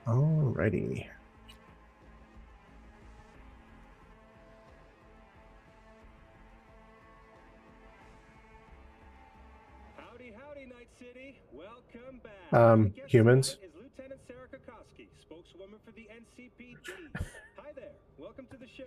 Alrighty. Howdy, Night City. Welcome back. Humans. Is Lieutenant Sarah Kokoski, spokeswoman for the NCPD. Hi there. Welcome to the show.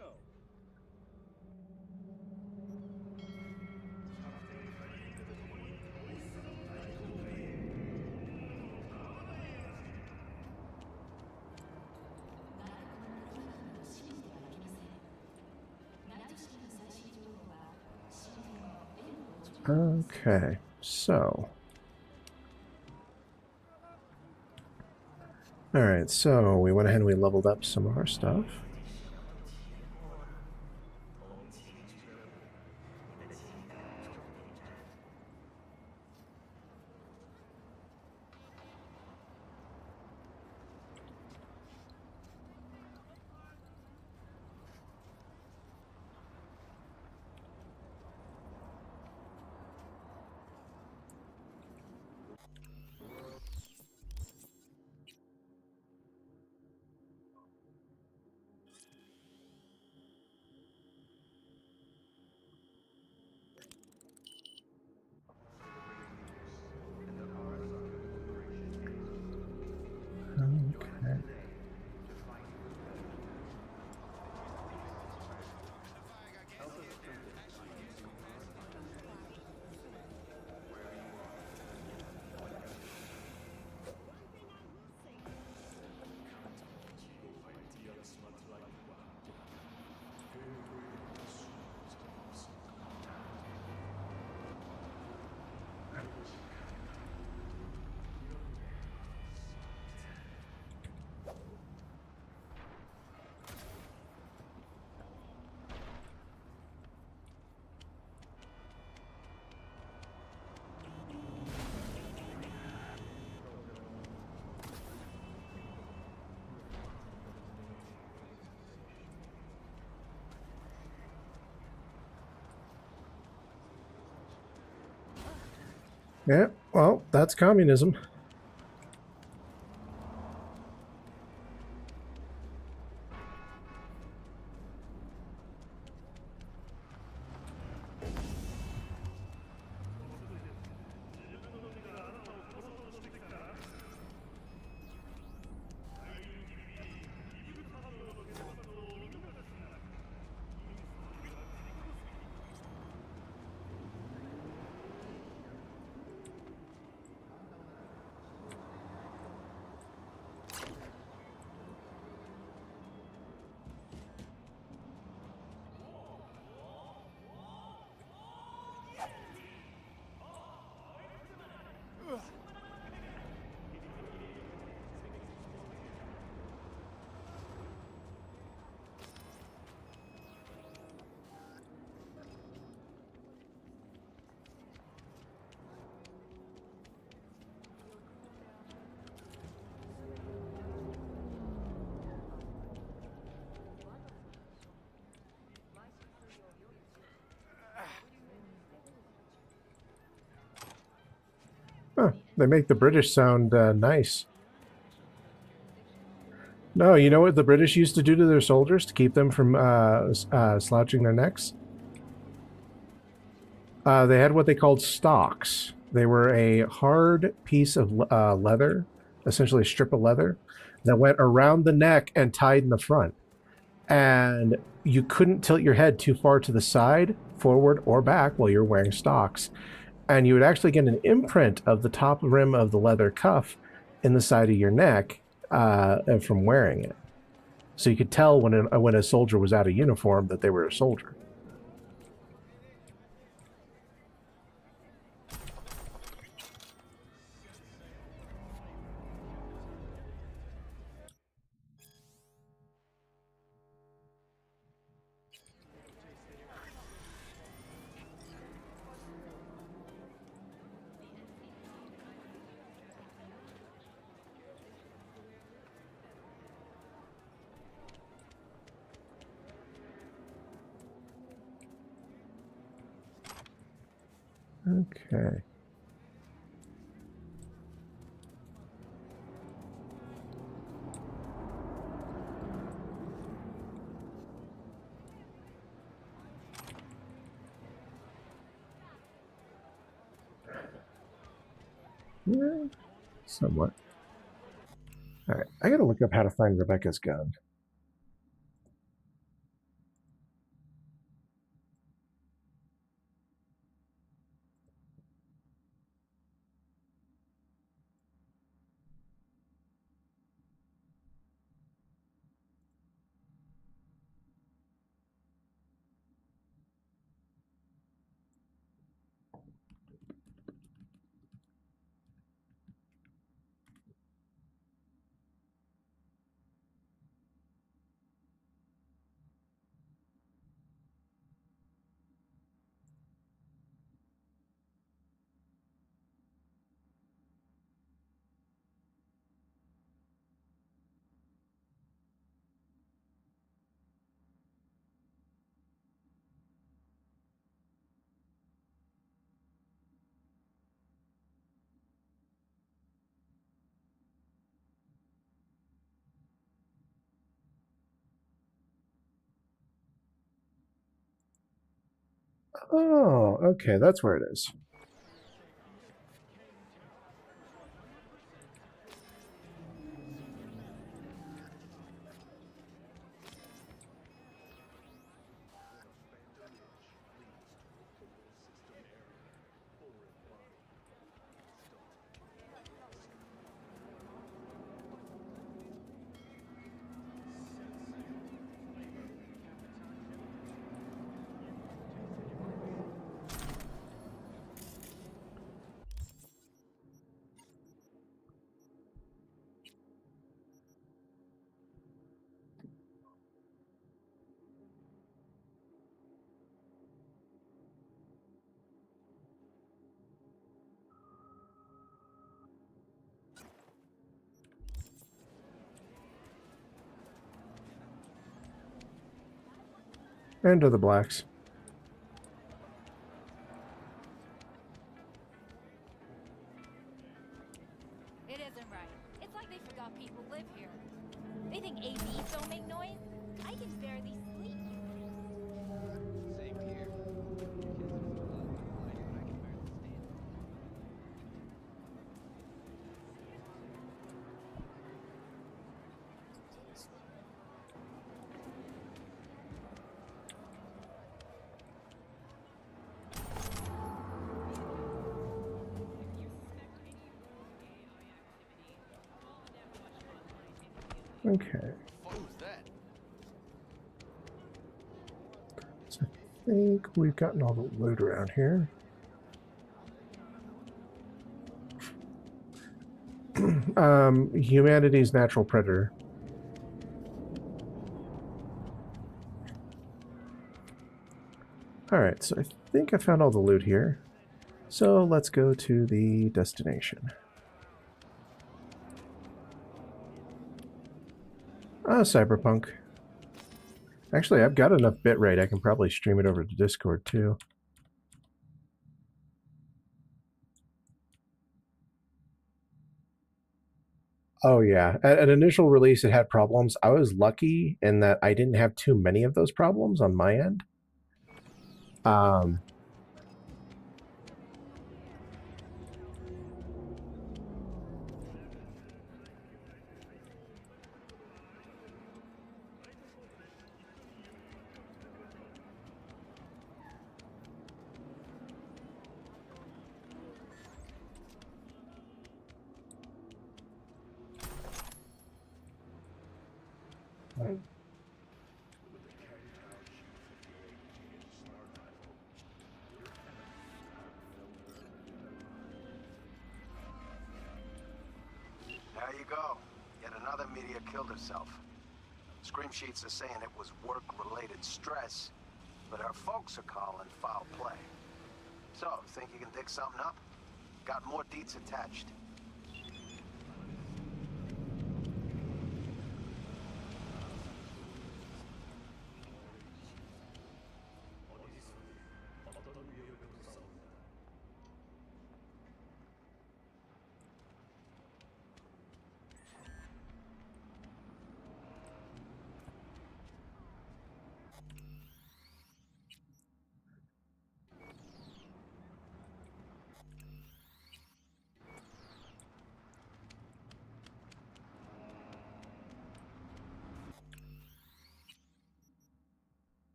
Okay, so. Alright, so we went ahead and we leveled up some of our stuff. Okay. Yeah, well, that's communism. Huh, they make the British sound nice. No, you know what the British used to do to their soldiers to keep them from slouching their necks? They had what they called stocks. They were a hard piece of leather, essentially a strip of leather, that went around the neck and tied in the front. And you couldn't tilt your head too far to the side, forward, or back while you're wearing stocks. And you would actually get an imprint of the top rim of the leather cuff in the side of your neck from wearing it. So you could tell when a soldier was out of uniform that they were a soldier. Okay. Yeah, somewhat. All right, I gotta look up how to find Rebecca's gun. Oh, okay, that's where it is. And to the blacks. It isn't right. It's like they forgot people live here. They think AVs don't make noise? I can barely sleep. Same here. Okay. What was that? So I think we've gotten all the loot around here. Humanity's natural predator. All right, so I think I found all the loot here. So let's go to the destination. Cyberpunk. Actually, I've got enough bitrate. I can probably stream it over to Discord too. Oh yeah, at initial release it had problems. I was lucky in that I didn't have too many of those problems on my end. There you go. Yet another meteor killed herself. Scream sheets are saying it was work-related stress, but her folks are calling foul play. So, think you can dig something up? Got more deets attached.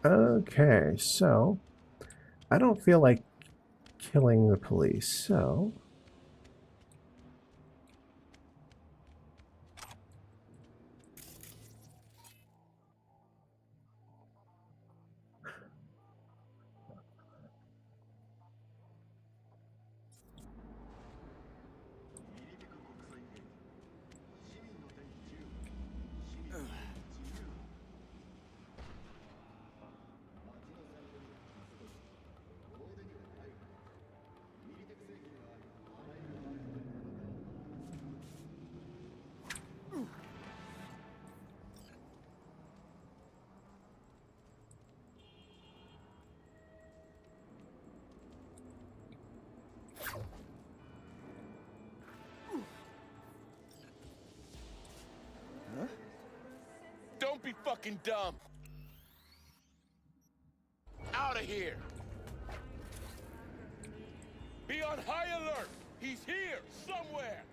Okay, so I don't feel like killing the police, so Don't be fucking dumb. Out of here. Be on high alert. He's here somewhere.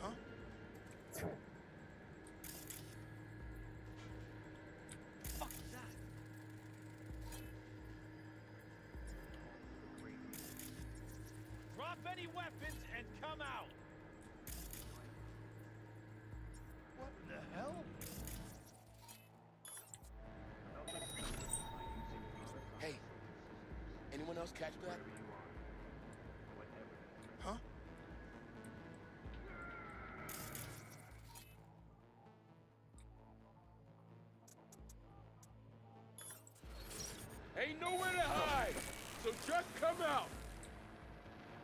Huh? Fuck is that? Drop any weapons and come out. What the hell? Hey, anyone else catch that? Huh? Ain't nowhere to hide, so just come out.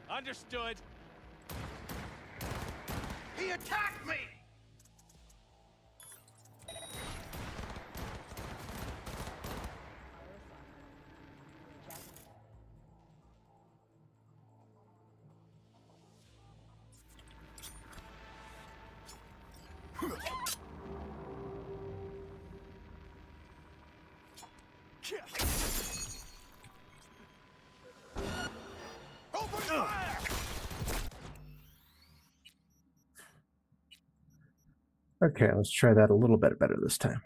Understood. He attacked me! Open fire! okay, let's try that a little bit better this time.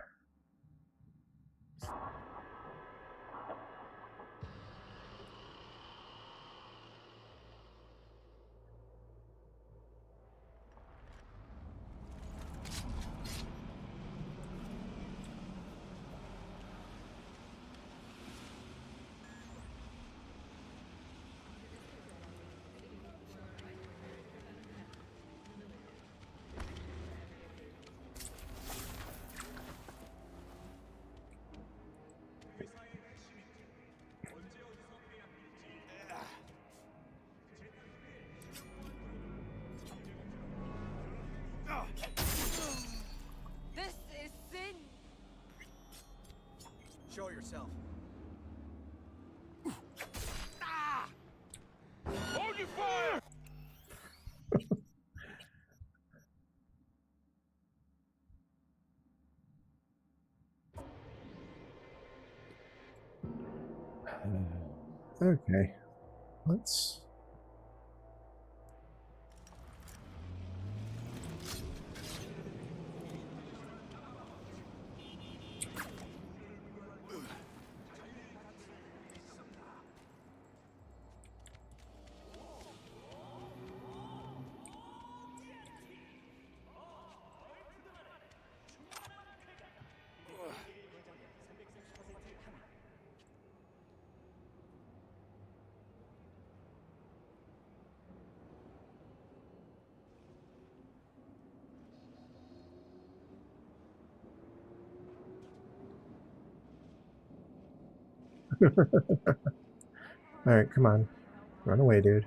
This is sin. Show yourself. Hold your fire! Okay, let's. All right, come on, run away, dude.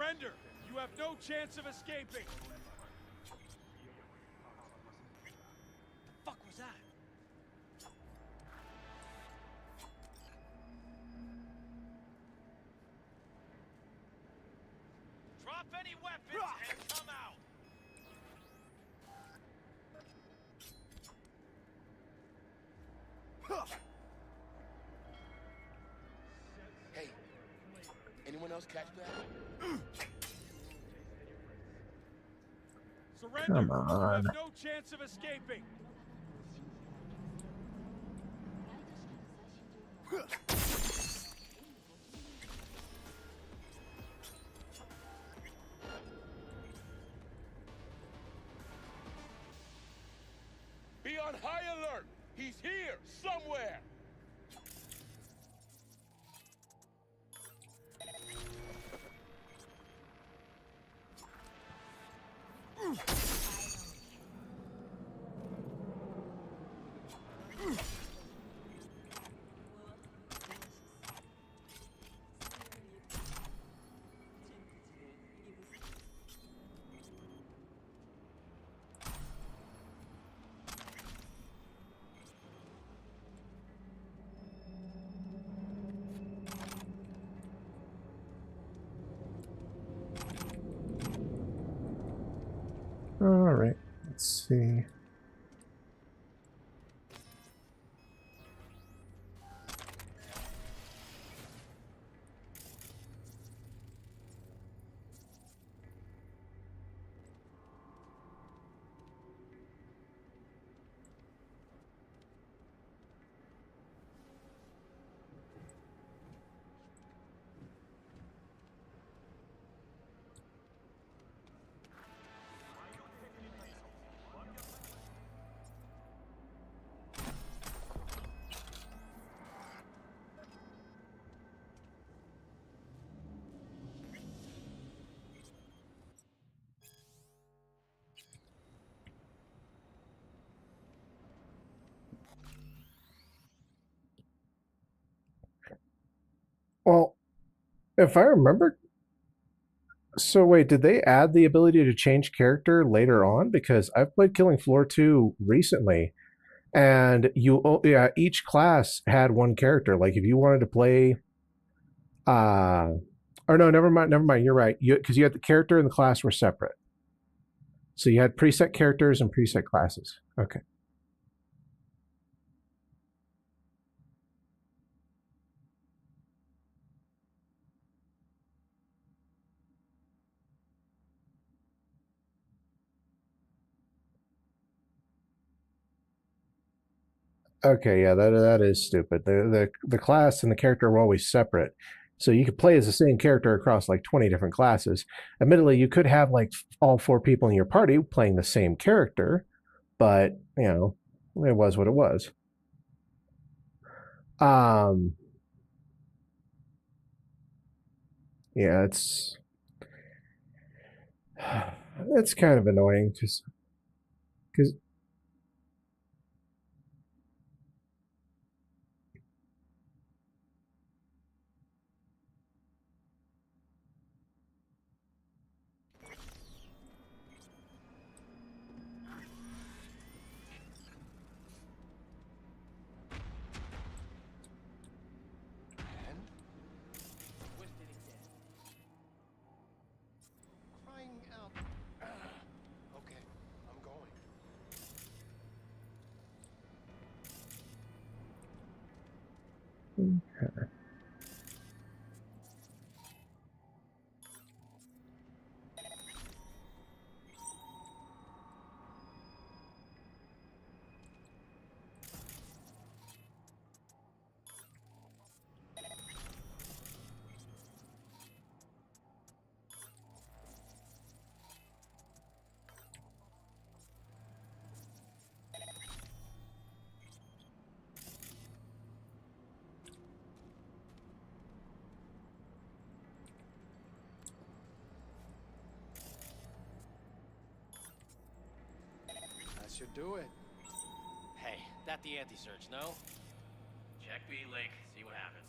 Surrender! You have no chance of escaping! Fuck was that? Drop any weapons and come out! Hey, anyone else catch that? Surrender! Come You on. have no chance of escaping! Be on high alert! He's here, somewhere! All right. Let's see. Well, if I remember, so wait, did they add the ability to change character later on? Because I've played Killing Floor 2 recently, and yeah, each class had one character. Like if you wanted to play, or no, never mind. You're right. Because you had the character and the class were separate. So you had preset characters and preset classes. Okay. Okay, yeah, that is stupid. The class and the character were always separate. So you could play as the same character across like 20 different classes. Admittedly, you could have like all 4 people in your party playing the same character, but you know, it was what it was. Yeah, it's kind of annoying because Crying out. Okay, I'm going. That should do it. Hey, that the anti-search, no? Check B link, see what happens.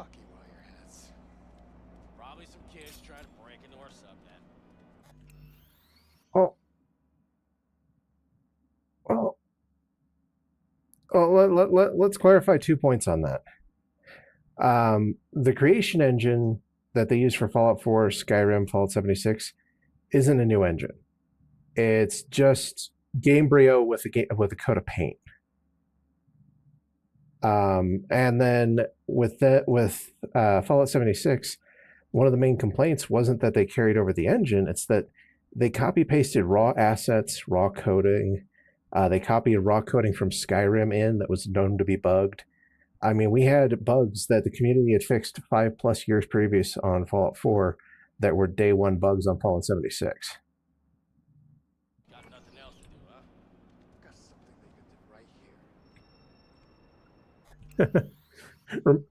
Fucky wireheads. Probably some kids trying to break into our subnet. Oh. Well, let's clarify 2 points on that. The creation engine that they use for Fallout 4, Skyrim, Fallout 76 isn't a new engine. It's just Gamebryo with a coat of paint. And then with Fallout 76, one of the main complaints wasn't that they carried over the engine; it's that they copy pasted raw assets, raw coding. They copied raw coding from Skyrim in that was known to be bugged. I mean, we had bugs that the community had fixed 5+ years previous on Fallout 4 that were day one bugs on Fallout 76. Got nothing else to do, huh? Got something they could do right here. Rem-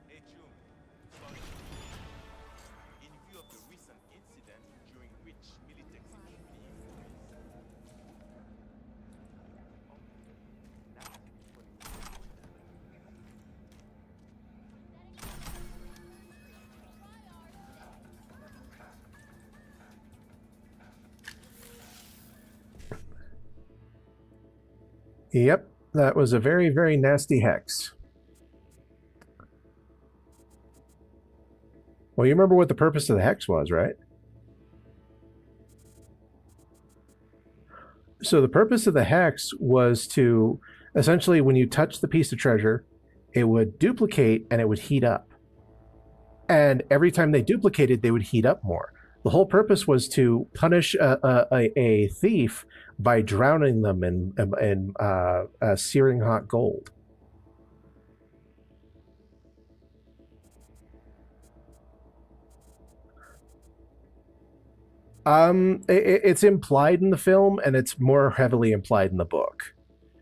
Hey June, sorry. In view of the recent incident during which Militex Yep, that was a very, very nasty hex. Well, you remember what the purpose of the hex was, right? So the purpose of the hex was to essentially, when you touch the piece of treasure, it would duplicate and it would heat up. And every time they duplicated, they would heat up more. The whole purpose was to punish a thief by drowning them in searing hot gold. It's implied in the film, and it's more heavily implied in the book.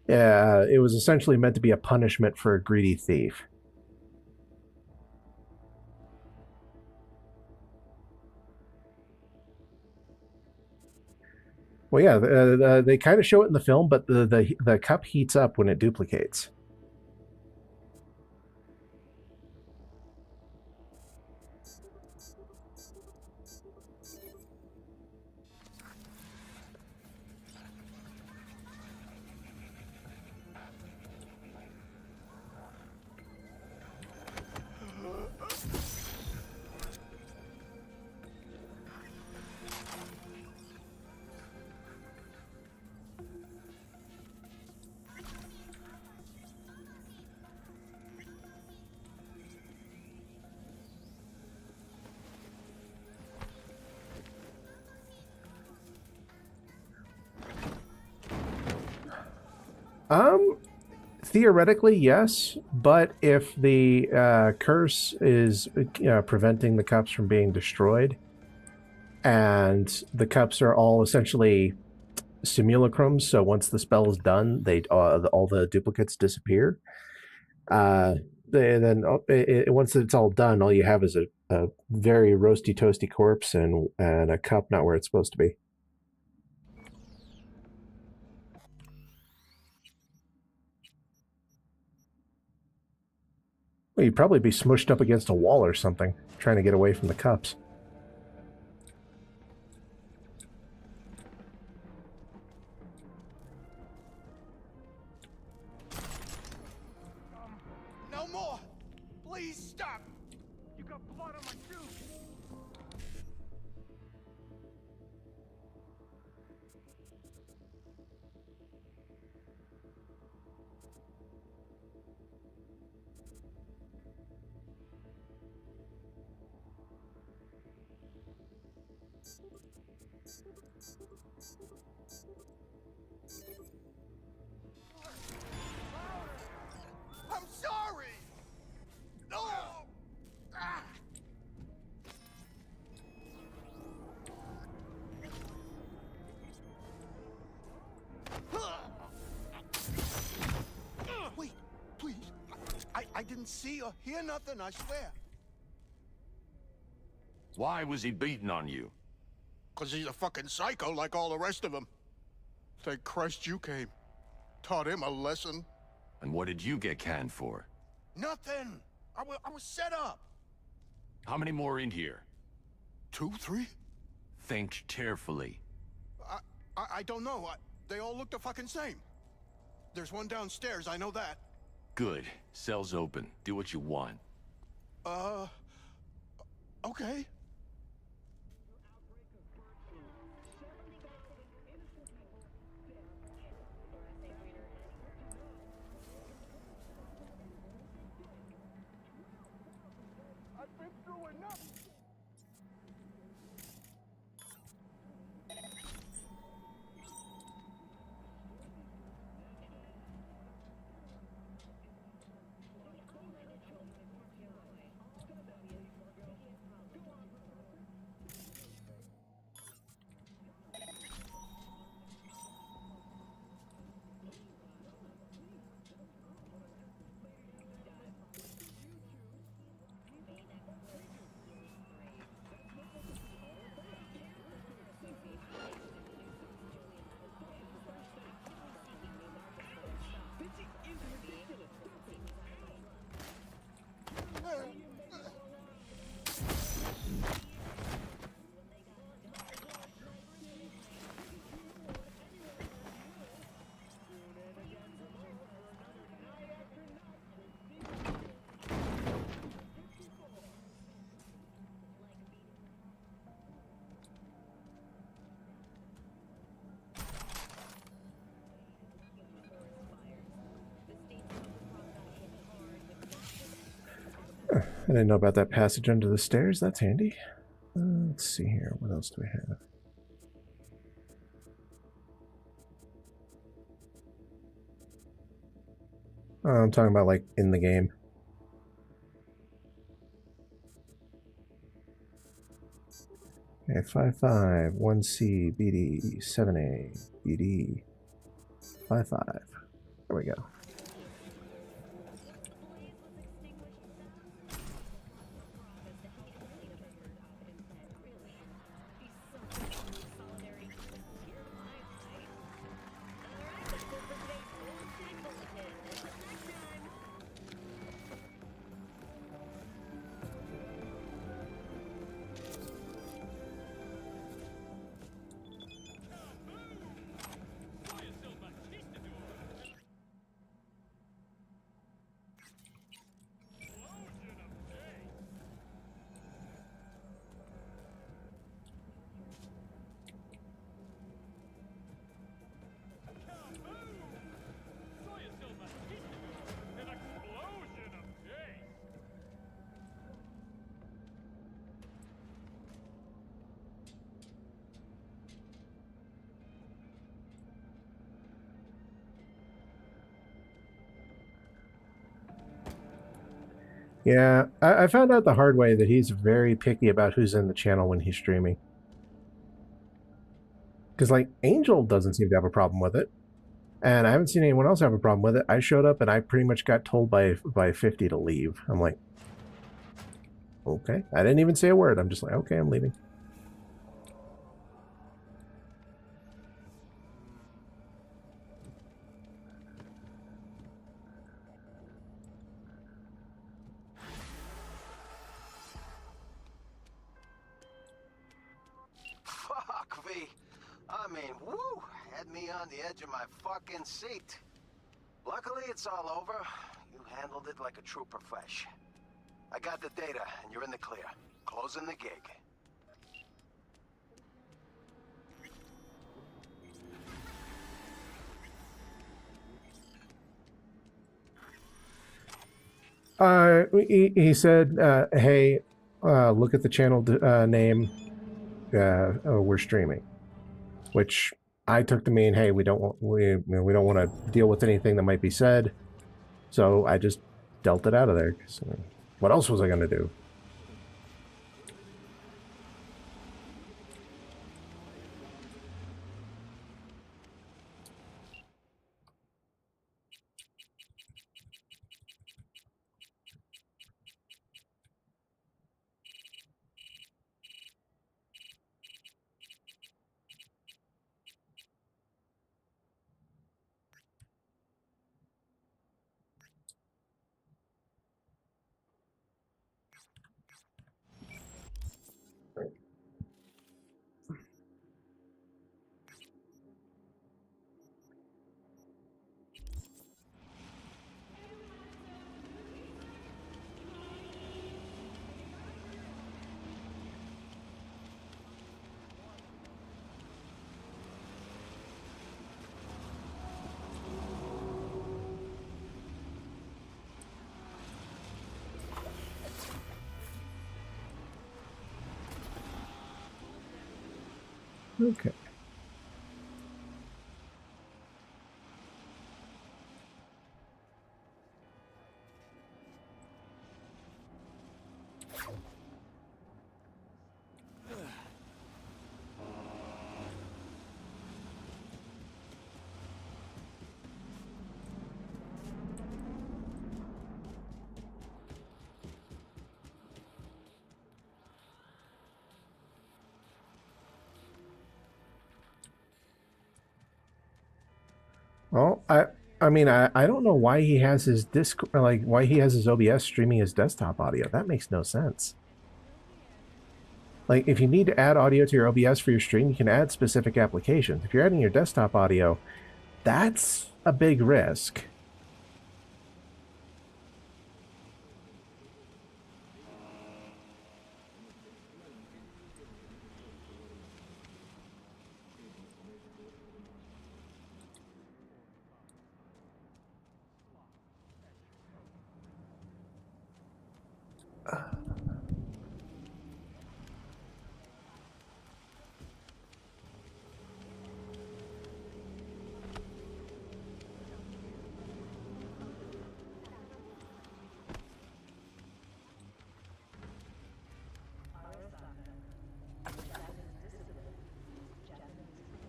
It was essentially meant to be a punishment for a greedy thief. Well, yeah, they kind of show it in the film, but the cup heats up when it duplicates. Theoretically, yes, but if the curse is preventing the cups from being destroyed, and the cups are all essentially simulacrums, so once the spell is done, all the duplicates disappear. Then once it's all done, all you have is a very roasty, toasty corpse and a cup not where it's supposed to be. Well, you'd probably be smushed up against a wall or something, trying to get away from the cups. No more! Please stop! You got blood on my shoes! didn't see or hear nothing, I swear. Why was he beating on you? 'Cause he's a fucking psycho like all the rest of them. Thank Christ you came. Taught him a lesson. And what did you get canned for? Nothing. I was set up. How many more in here? 2, 3? Think carefully. I don't know. They all look the fucking same. There's one downstairs, I know that. Good. Cell's open. Do what you want. Okay. I've been through enough. I didn't know about that passage under the stairs. That's handy. Let's see here. What else do we have? Oh, I'm talking about like in the game. Okay, 5-5, 1C, BD, 7A, BD, 5-5. There we go. Yeah, I found out the hard way that he's very picky about who's in the channel when he's streaming. Because, like, Angel doesn't seem to have a problem with it. And I haven't seen anyone else have a problem with it. I showed up and I pretty much got told by 50 to leave. I'm like, okay. I didn't even say a word. I'm just like, okay, I'm leaving. Fuck, V. I mean, woo! Had me on the edge of my fucking seat. Luckily, it's all over. You handled it like a true profesh. I got the data, and you're in the clear. Closing the gig. He said, hey, look at the channel name. We're streaming, which I took to mean, hey, we don't want to deal with anything that might be said. So I just dealt it out of there. 'Cause, what else was I going to do? Okay. Well, I mean, I don't know why he has his why he has his OBS streaming his desktop audio. That makes no sense. Like, if you need to add audio to your OBS for your stream, you can add specific applications. If you're adding your desktop audio, that's a big risk.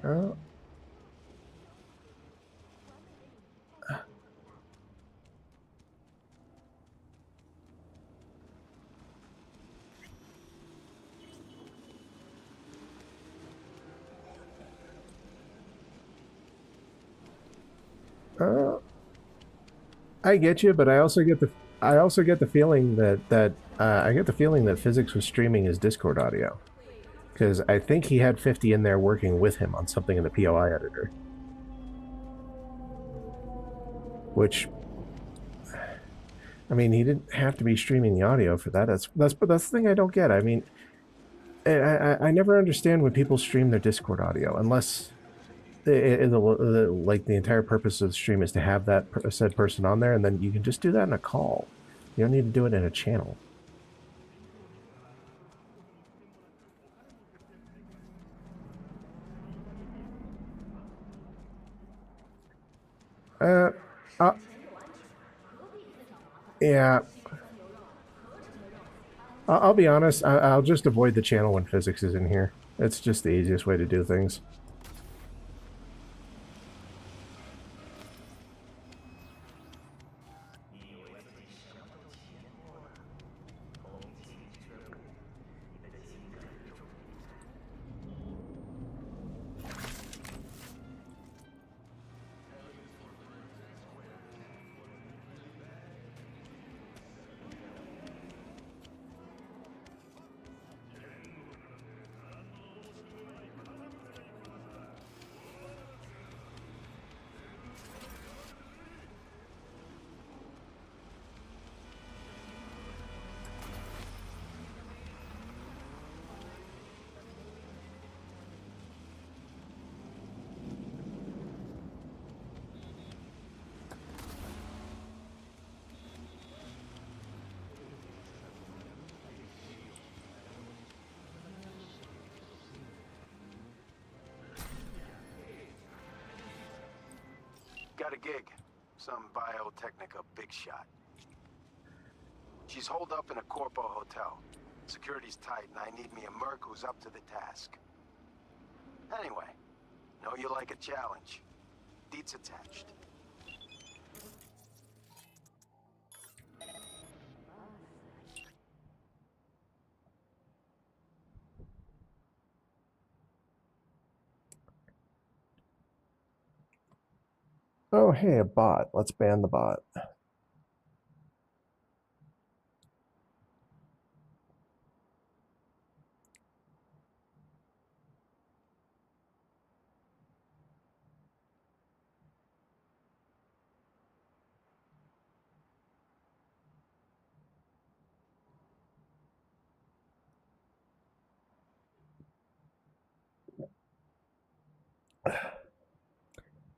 Oh. I get you, but I also get the feeling that Physics was streaming his Discord audio, because I think he had 50 in there working with him on something in the POI editor, which, I mean, he didn't have to be streaming the audio for that. That's the thing I don't get. I mean, I never understand when people stream their Discord audio unless like the entire purpose of the stream is to have that said person on there, and then you can just do that in a call. You don't need to do it in a channel. Yeah. I'll be honest. I'll just avoid the channel when Physics is in here. It's just the easiest way to do things. Got a gig. Some biotechnica big shot. She's holed up in a Corpo hotel. Security's tight, and I need me a Merc who's up to the task. Anyway, know you like a challenge. Deets attached. Oh, hey, a bot. Let's ban the bot.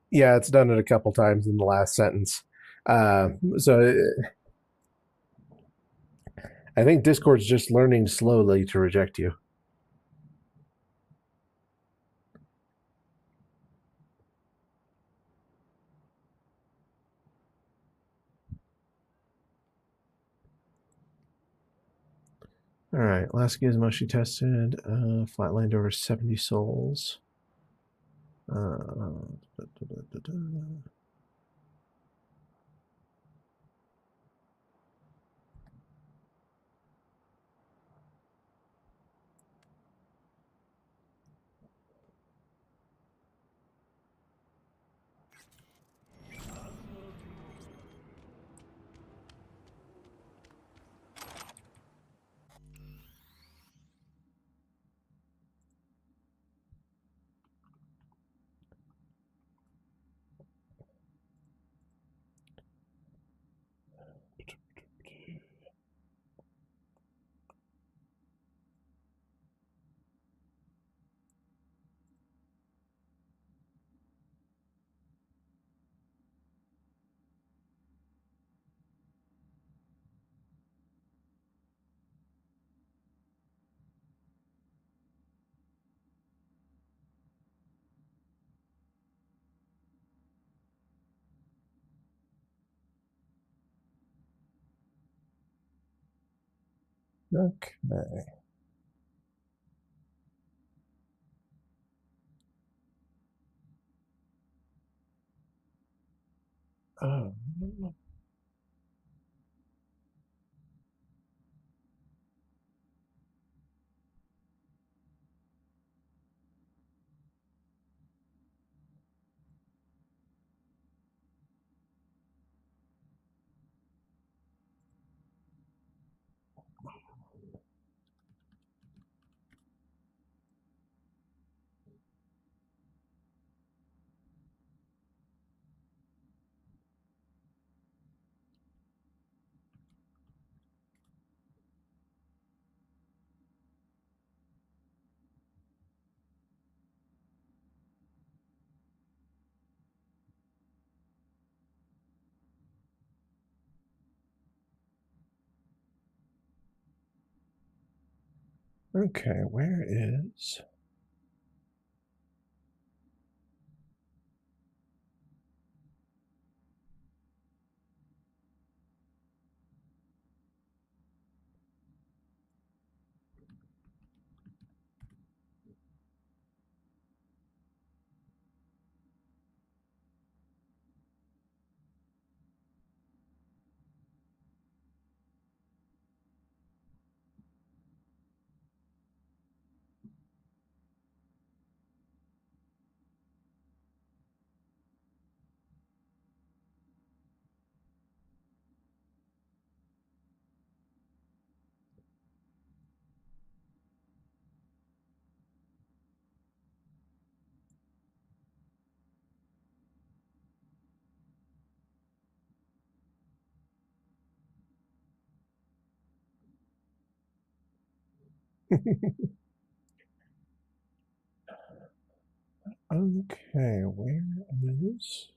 Yeah, it's done it a couple times in the last sentence. So I think Discord's just learning slowly to reject you. All right, last gizmo she tested flatlined over 70 souls. Da, da, da. Okay. Oh. Okay, where is... Okay, where is...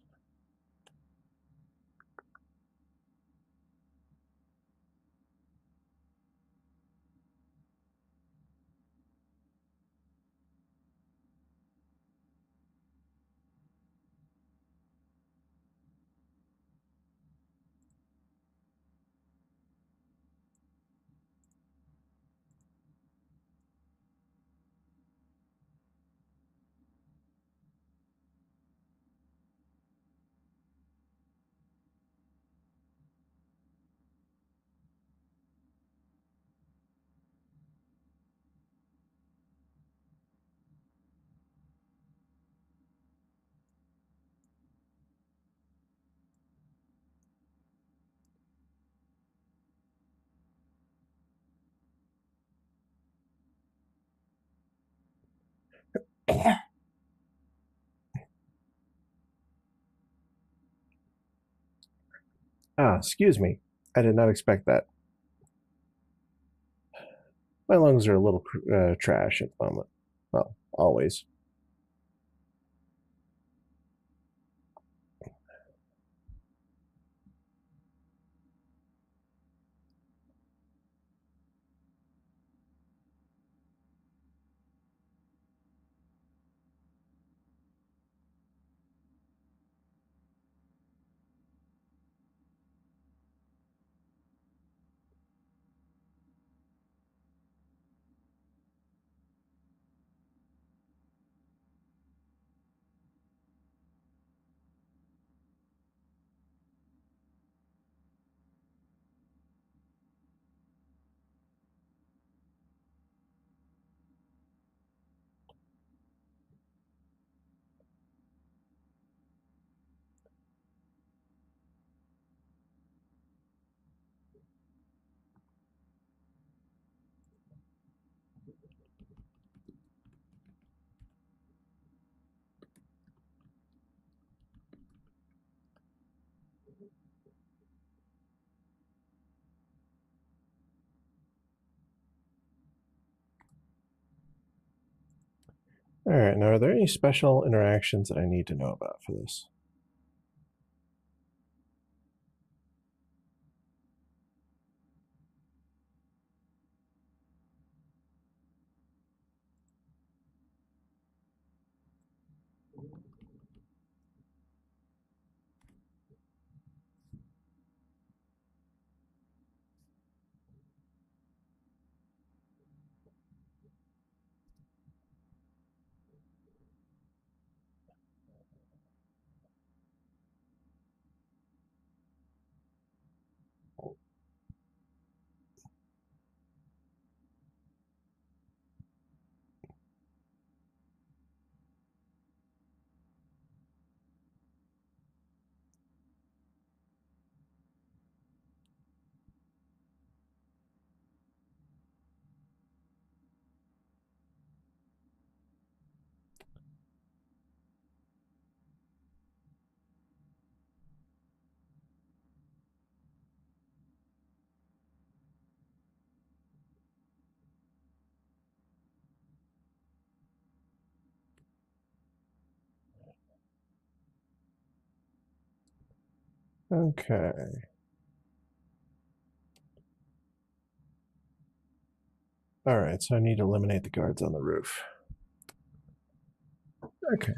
excuse me. I did not expect that. My lungs are a little trash at the moment. Well, always. All right, now are there any special interactions that I need to know about for this? Okay. All right, so I need to eliminate the guards on the roof. Okay.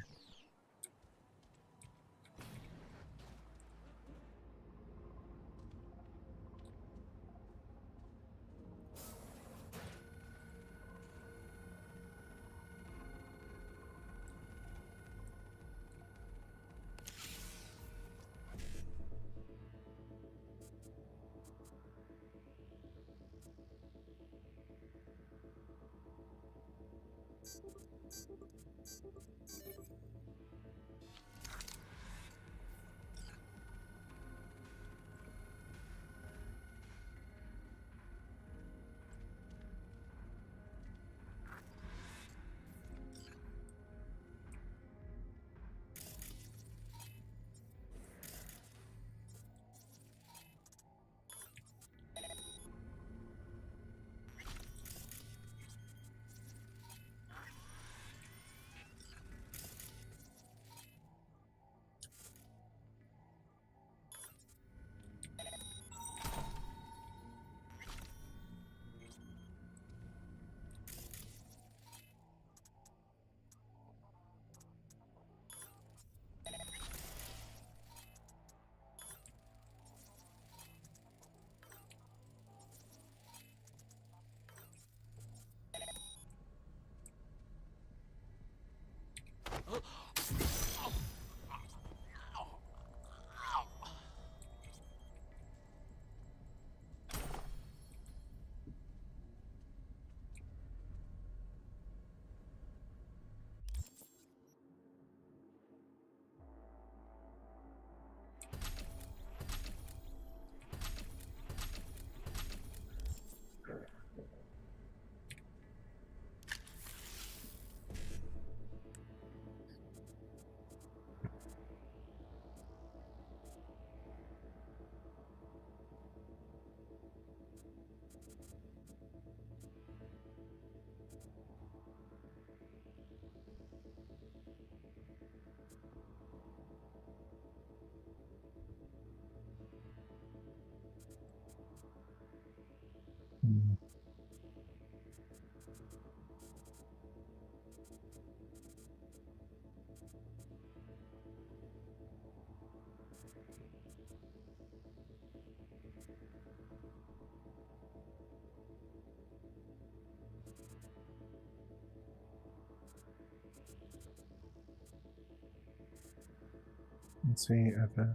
Let's see if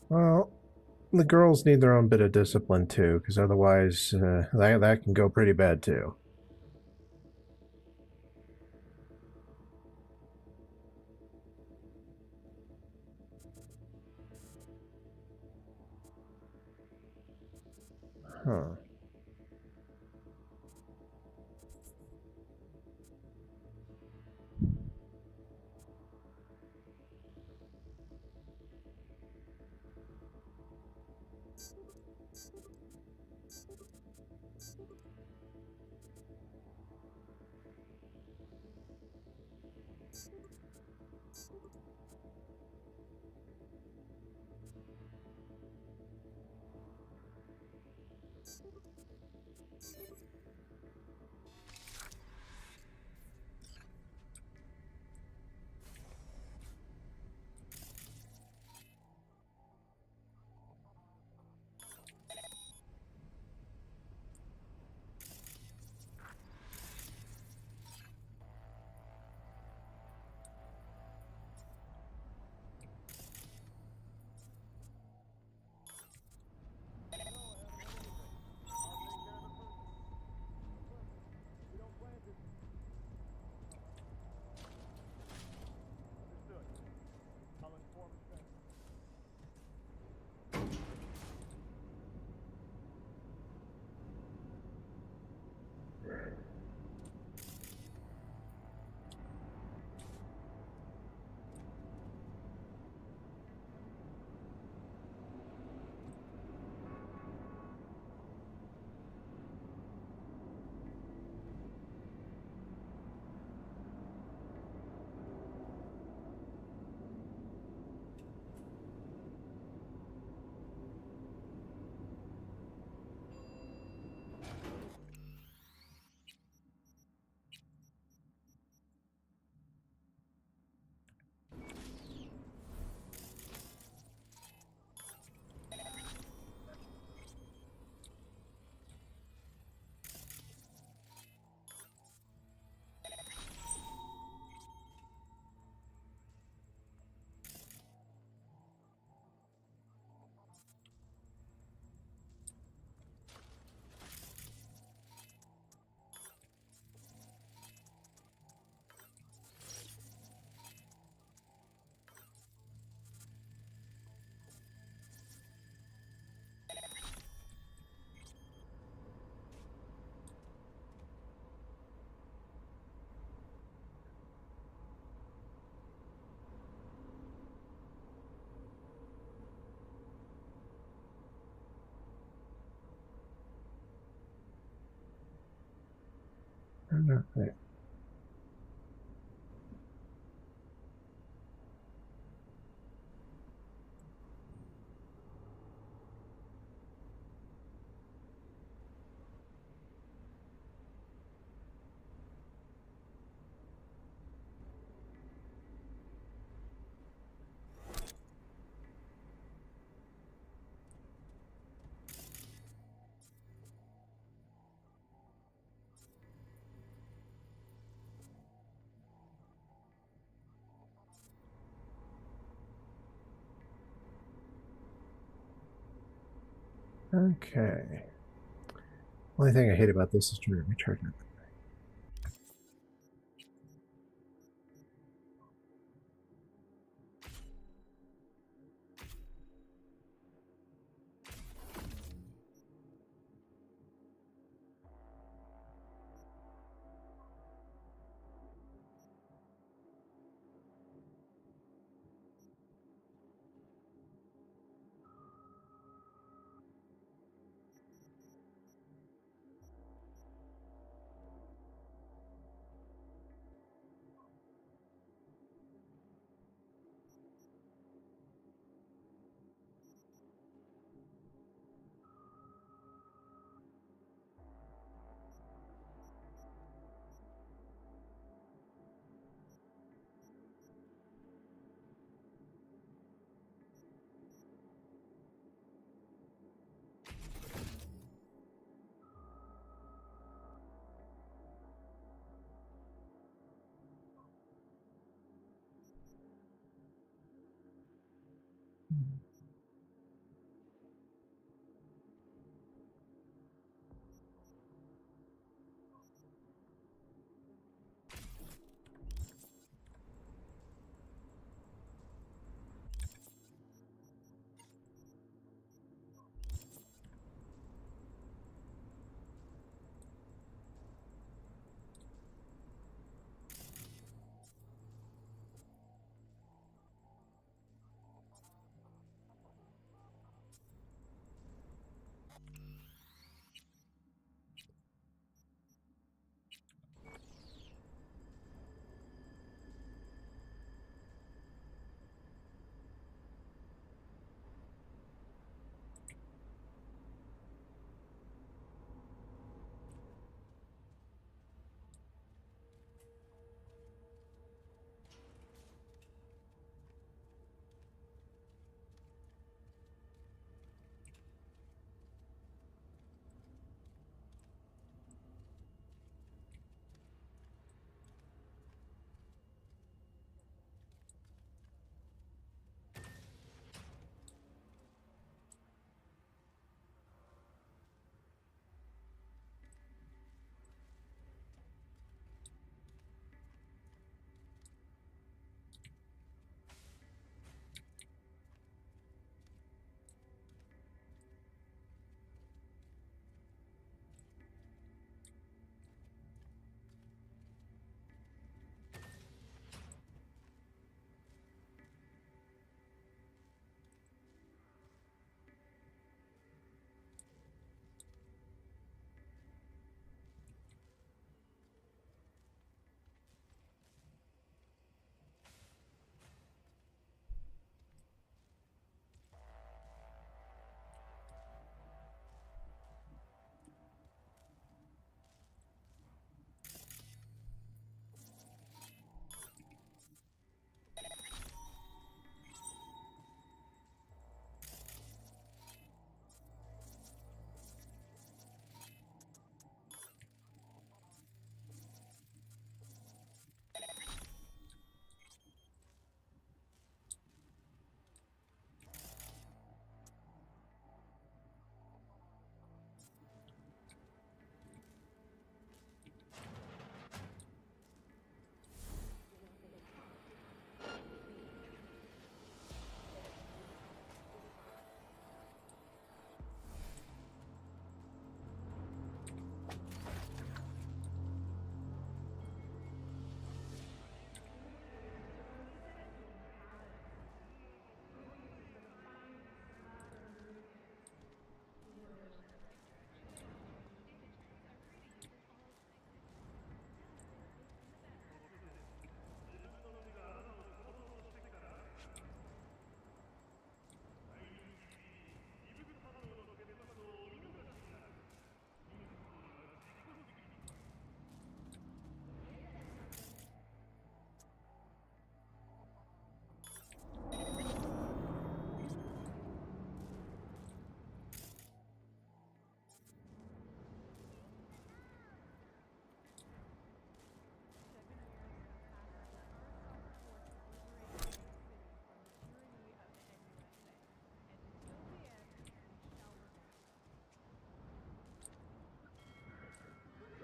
well, the girls need their own bit of discipline too, because otherwise that can go pretty bad too. Huh. No, right. Okay. Only thing I hate about this is trying to recharge it.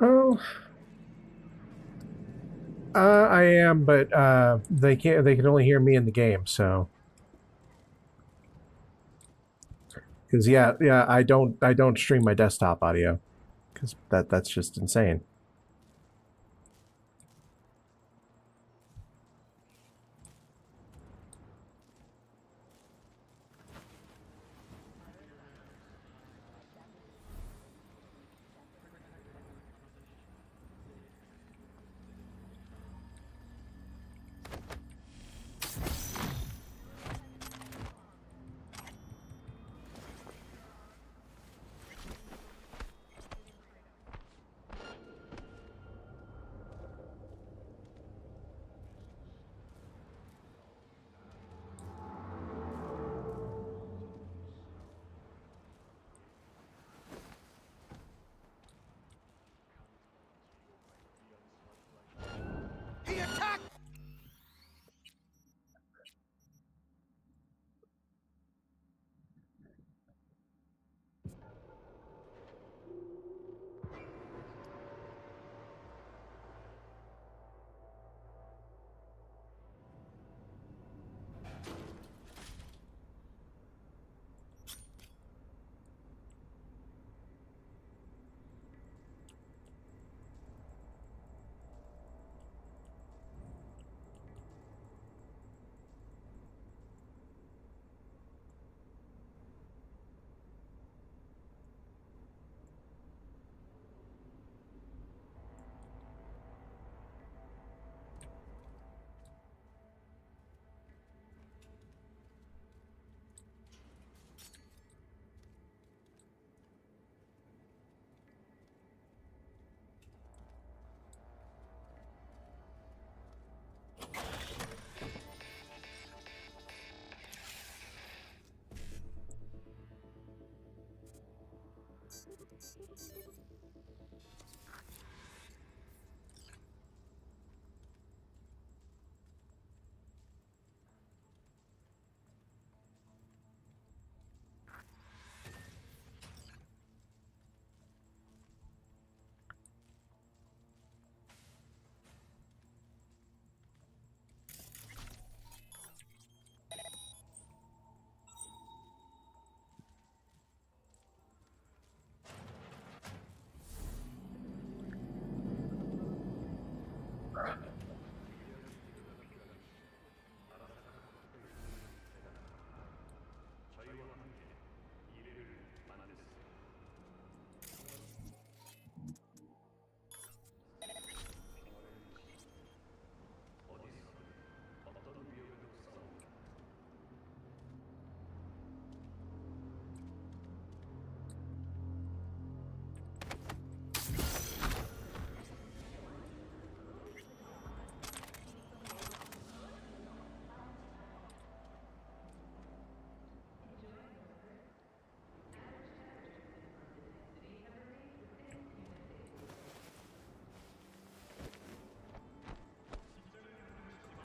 Oh, I am, but they can't. They can only hear me in the game. So, because yeah, I don't stream my desktop audio because that's just insane. He attacked!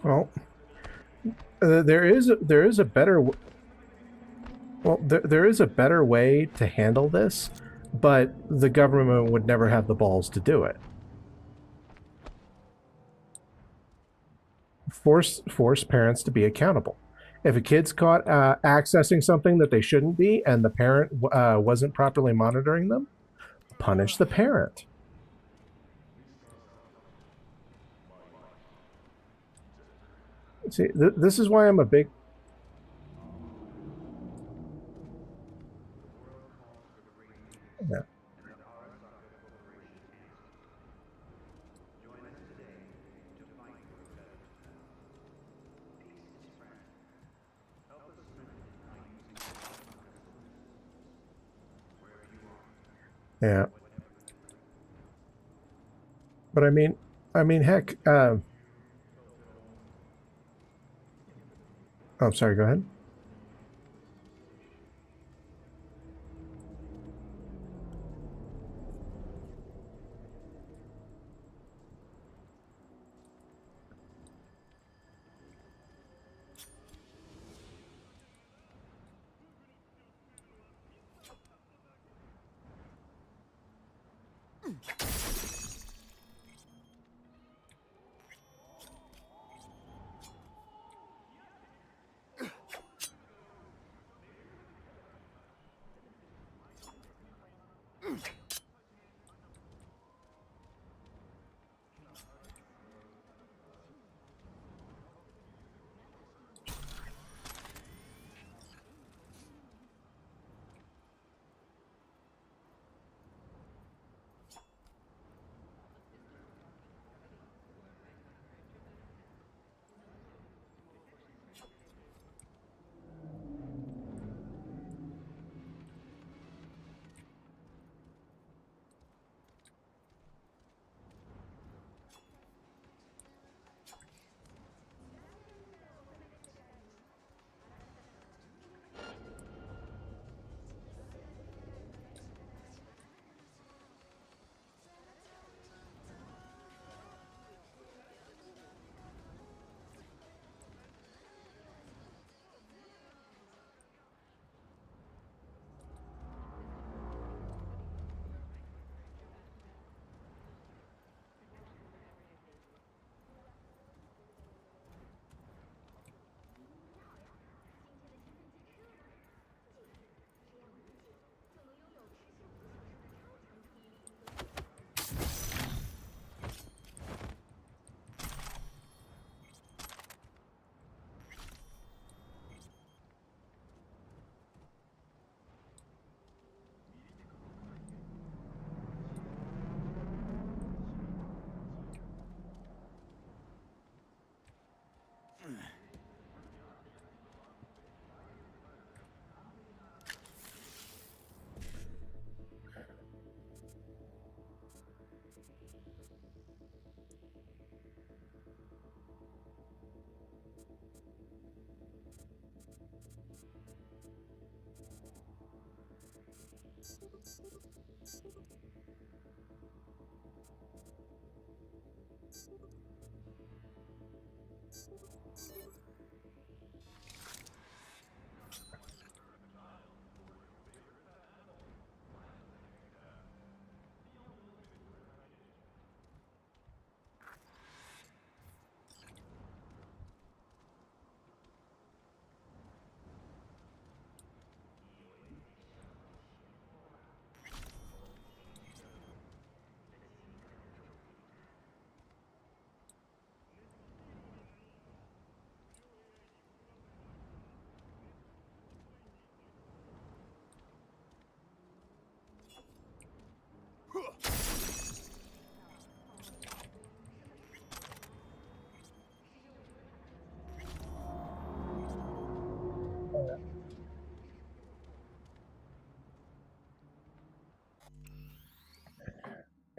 Well, there is a better there is a better way to handle this, but the government would never have the balls to do it. Force parents to be accountable. If a kid's caught accessing something that they shouldn't be, and the parent wasn't properly monitoring them, punish the parent. See, this is why I'm a big. Yeah. Yeah. But I mean, heck. Oh, I'm sorry. Go ahead.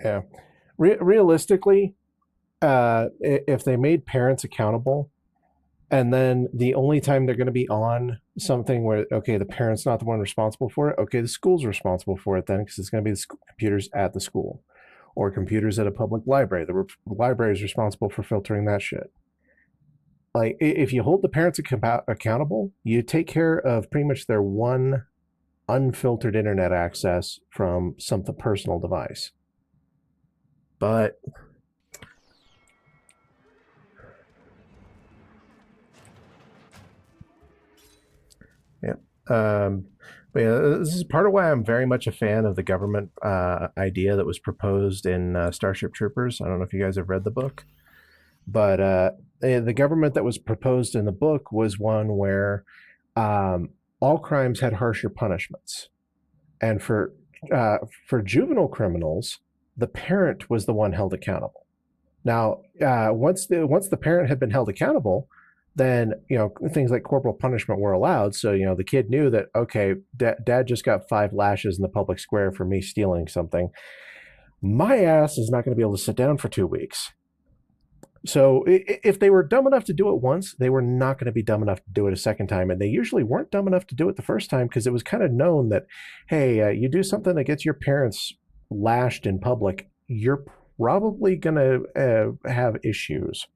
Yeah. Realistically, if they made parents accountable, and then the only time they're going to be on something where, okay, the parent's not the one responsible for it, okay, the school's responsible for it then, because it's going to be the computers at the school or computers at a public library. The library is responsible for filtering that shit. Like, if you hold the parents accountable, you take care of pretty much their one unfiltered internet access from some personal device. But yeah, but yeah, this is part of why I'm very much a fan of the government idea that was proposed in Starship Troopers. I don't know if you guys have read the book, but the government that was proposed in the book was one where all crimes had harsher punishments, and for juvenile criminals, the parent was the one held accountable. Now, once the parent had been held accountable, then things like corporal punishment were allowed. So the kid knew that, okay, dad just got 5 lashes in the public square for me stealing something. My ass is not going to be able to sit down for 2 weeks. So if they were dumb enough to do it once, they were not going to be dumb enough to do it a second time. And they usually weren't dumb enough to do it the first time, because it was kind of known that, hey, you do something that gets your parents lashed in public, you're probably going to have issues.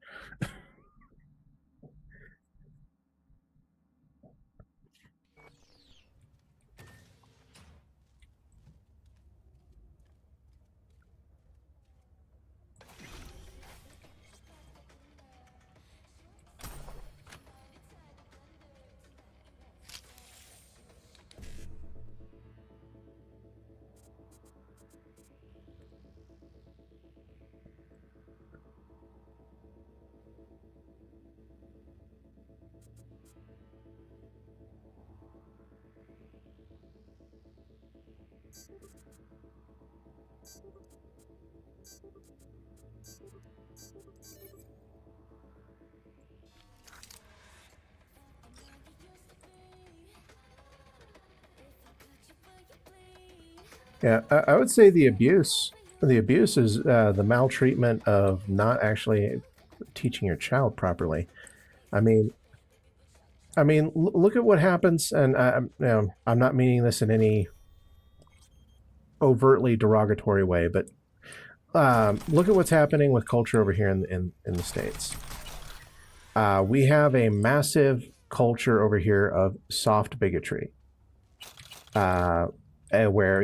Yeah, I would say the abuse is the maltreatment of not actually teaching your child properly. I mean, look at what happens, and I'm not meaning this in any overtly derogatory way, but look at what's happening with culture over here in the States. We have a massive culture over here of soft bigotry, where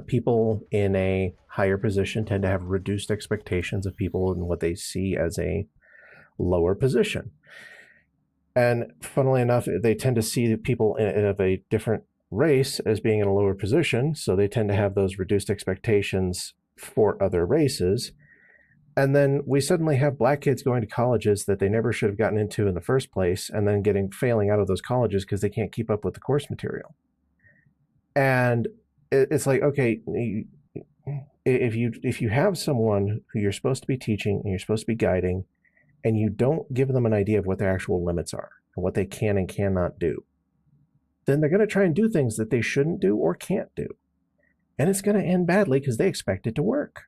people in a higher position tend to have reduced expectations of people in what they see as a lower position. And funnily enough, they tend to see people of a different race as being in a lower position, so they tend to have those reduced expectations for other races. And then we suddenly have black kids going to colleges that they never should have gotten into in the first place, and then failing out of those colleges because they can't keep up with the course material. And it's like, okay, if you have someone who you're supposed to be teaching and you're supposed to be guiding, and you don't give them an idea of what their actual limits are and what they can and cannot do, then they're going to try and do things that they shouldn't do or can't do. And it's going to end badly because they expect it to work.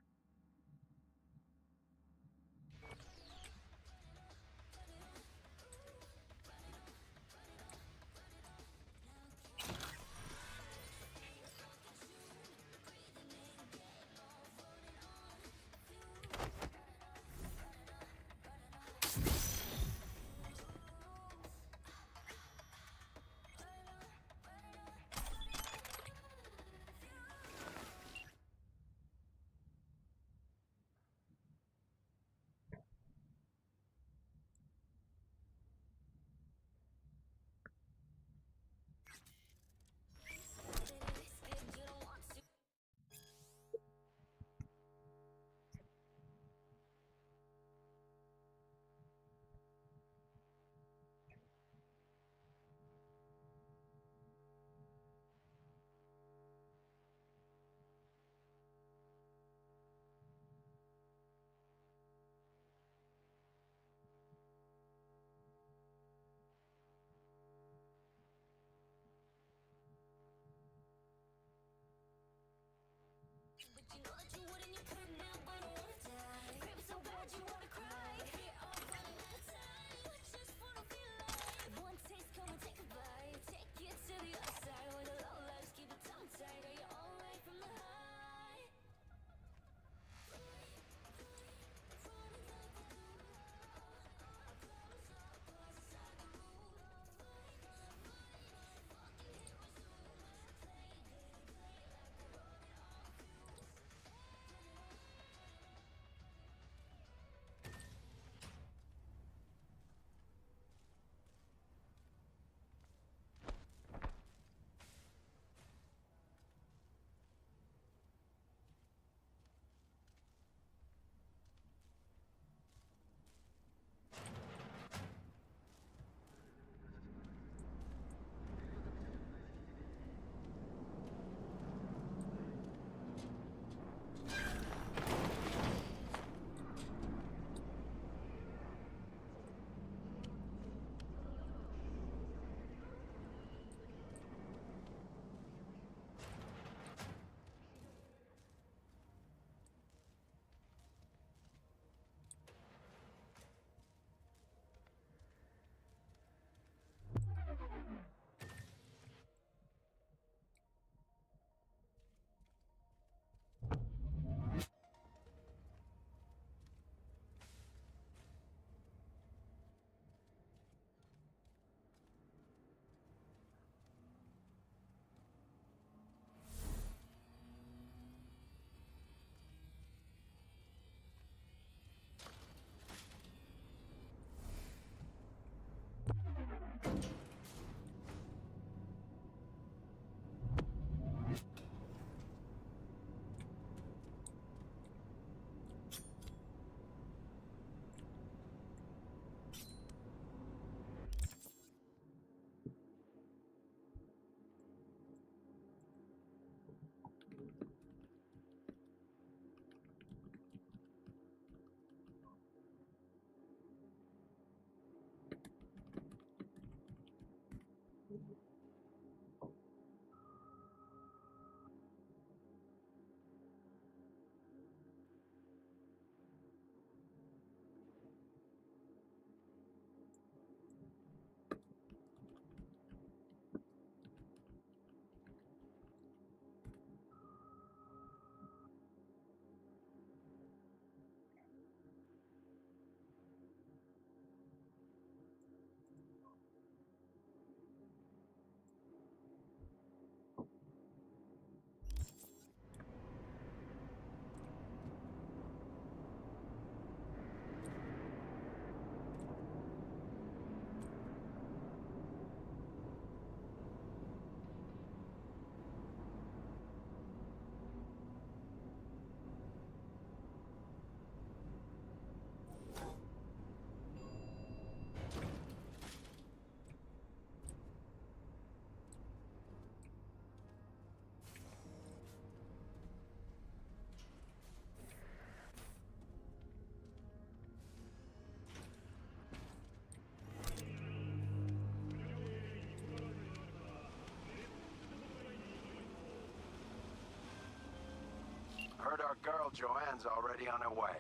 Heard our girl Joanne's already on her way.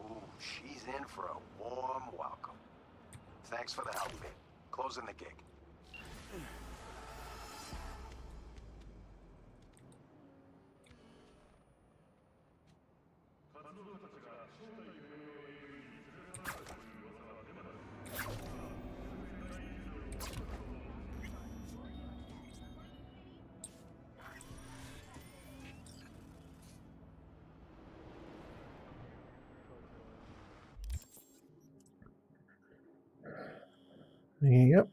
Ooh, she's in for a warm welcome. Thanks for the help, mate. Closing the gig. Yep.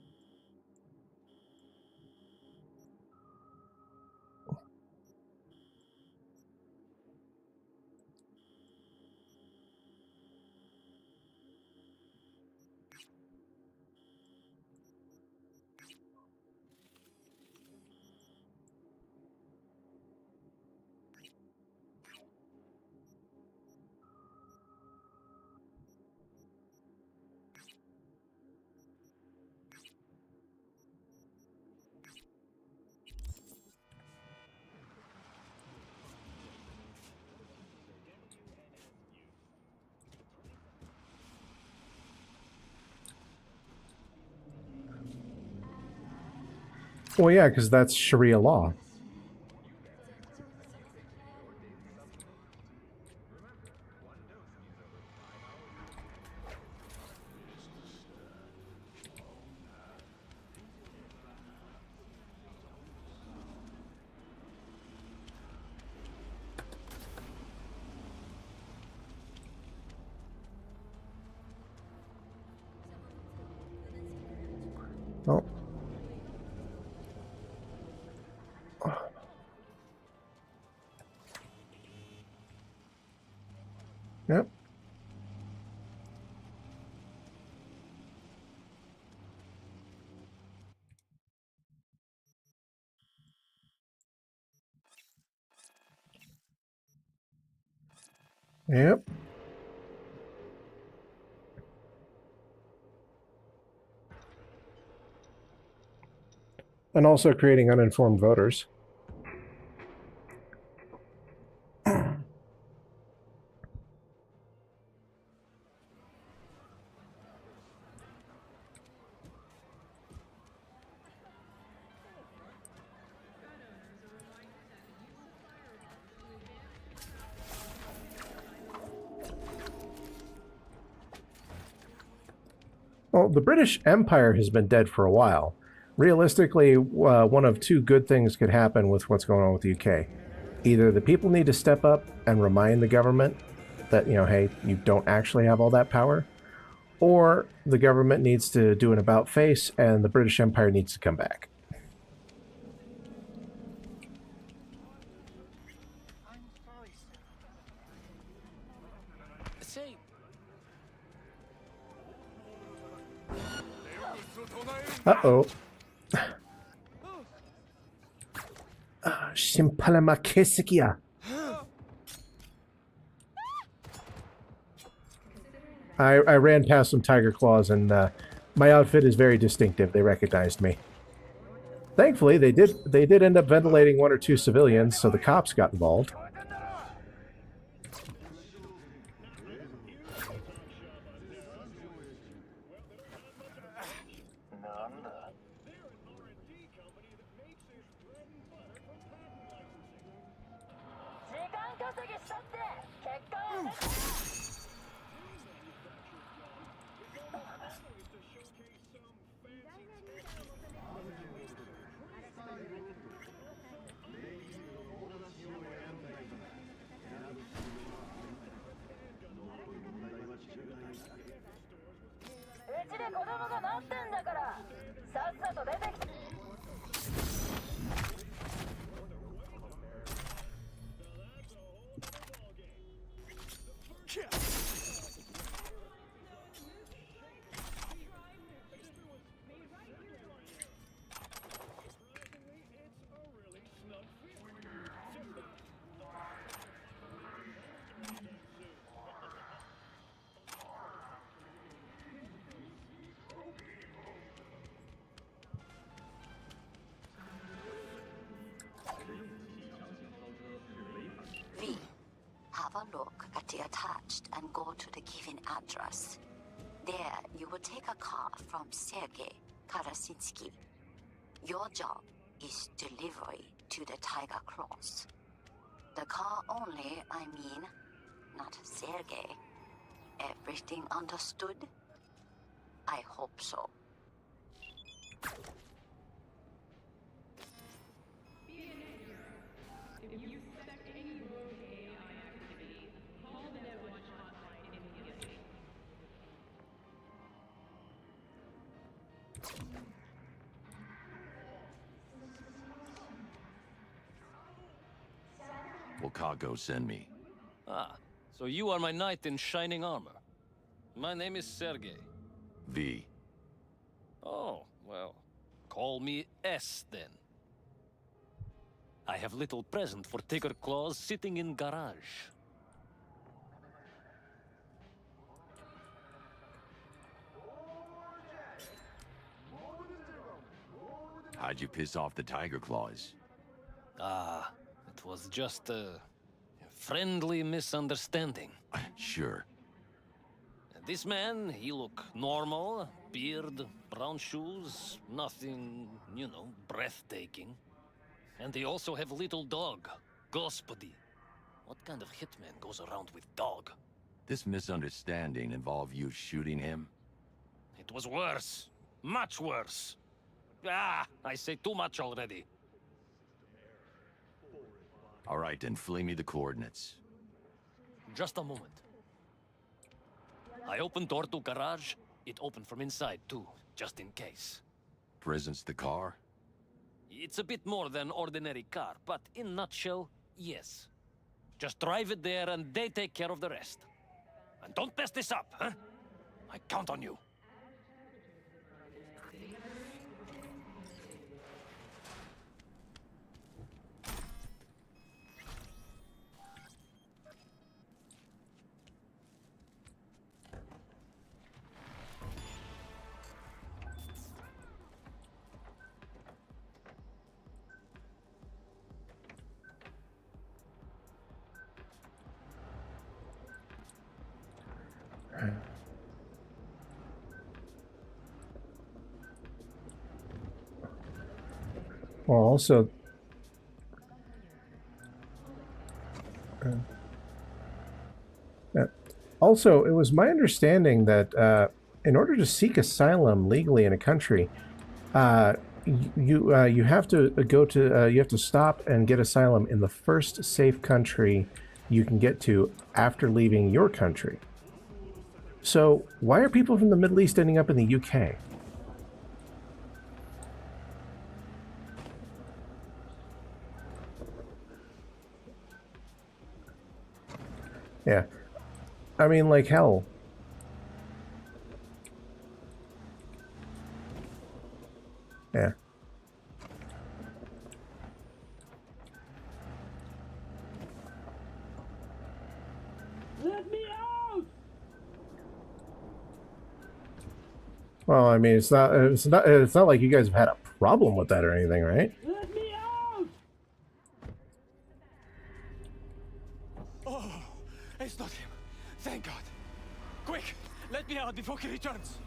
Well, yeah, because that's Sharia law. Oh. Yep. Yep. And also creating uninformed voters. Well, the British Empire has been dead for a while. Realistically, one of two good things could happen with what's going on with the UK. Either the people need to step up and remind the government that, hey, you don't actually have all that power, or the government needs to do an about face and the British Empire needs to come back. Say, Uh-oh. Simpalama Kesikia. I ran past some tiger claws, and my outfit is very distinctive. They recognized me. Thankfully, they did end up ventilating one or two civilians, so the cops got involved. Have a look at the attached and go to the given address. There, you will take a car from Sergei Karasinsky. Your job is delivery to the Tiger Claws. The car only, I mean, not Sergei. Everything understood? I hope so. Will Cargo send me? ah, so you are my knight in shining armor. My name is Sergei. V. Oh, well, call me S then. I have little present for Tiger Claws sitting in garage. How'd you piss off the Tiger Claws? Ah, it was just a friendly misunderstanding. Sure. This man, he look normal. Beard, brown shoes, nothing, breathtaking. And they also have little dog, Gospody. What kind of hitman goes around with dog? This misunderstanding involved you shooting him? It was worse. Much worse. I say too much already. All right, then fling me the coordinates. Just a moment. I opened door to garage. It opened from inside too, just in case. Prison's the car? It's a bit more than ordinary car, but in nutshell, yes. Just drive it there and they take care of the rest. And don't mess this up, huh? I count on you. Well, also, it was my understanding that in order to seek asylum legally in a country, you have to stop and get asylum in the first safe country you can get to after leaving your country. So why are people from the Middle East ending up in the UK? Yeah. I mean, like, hell. Yeah. Let me out! Well, I mean, it's not like you guys have had a problem with that or anything, right? Let me out! Oh, it's not him. Thank God. Quick, let me out before he returns.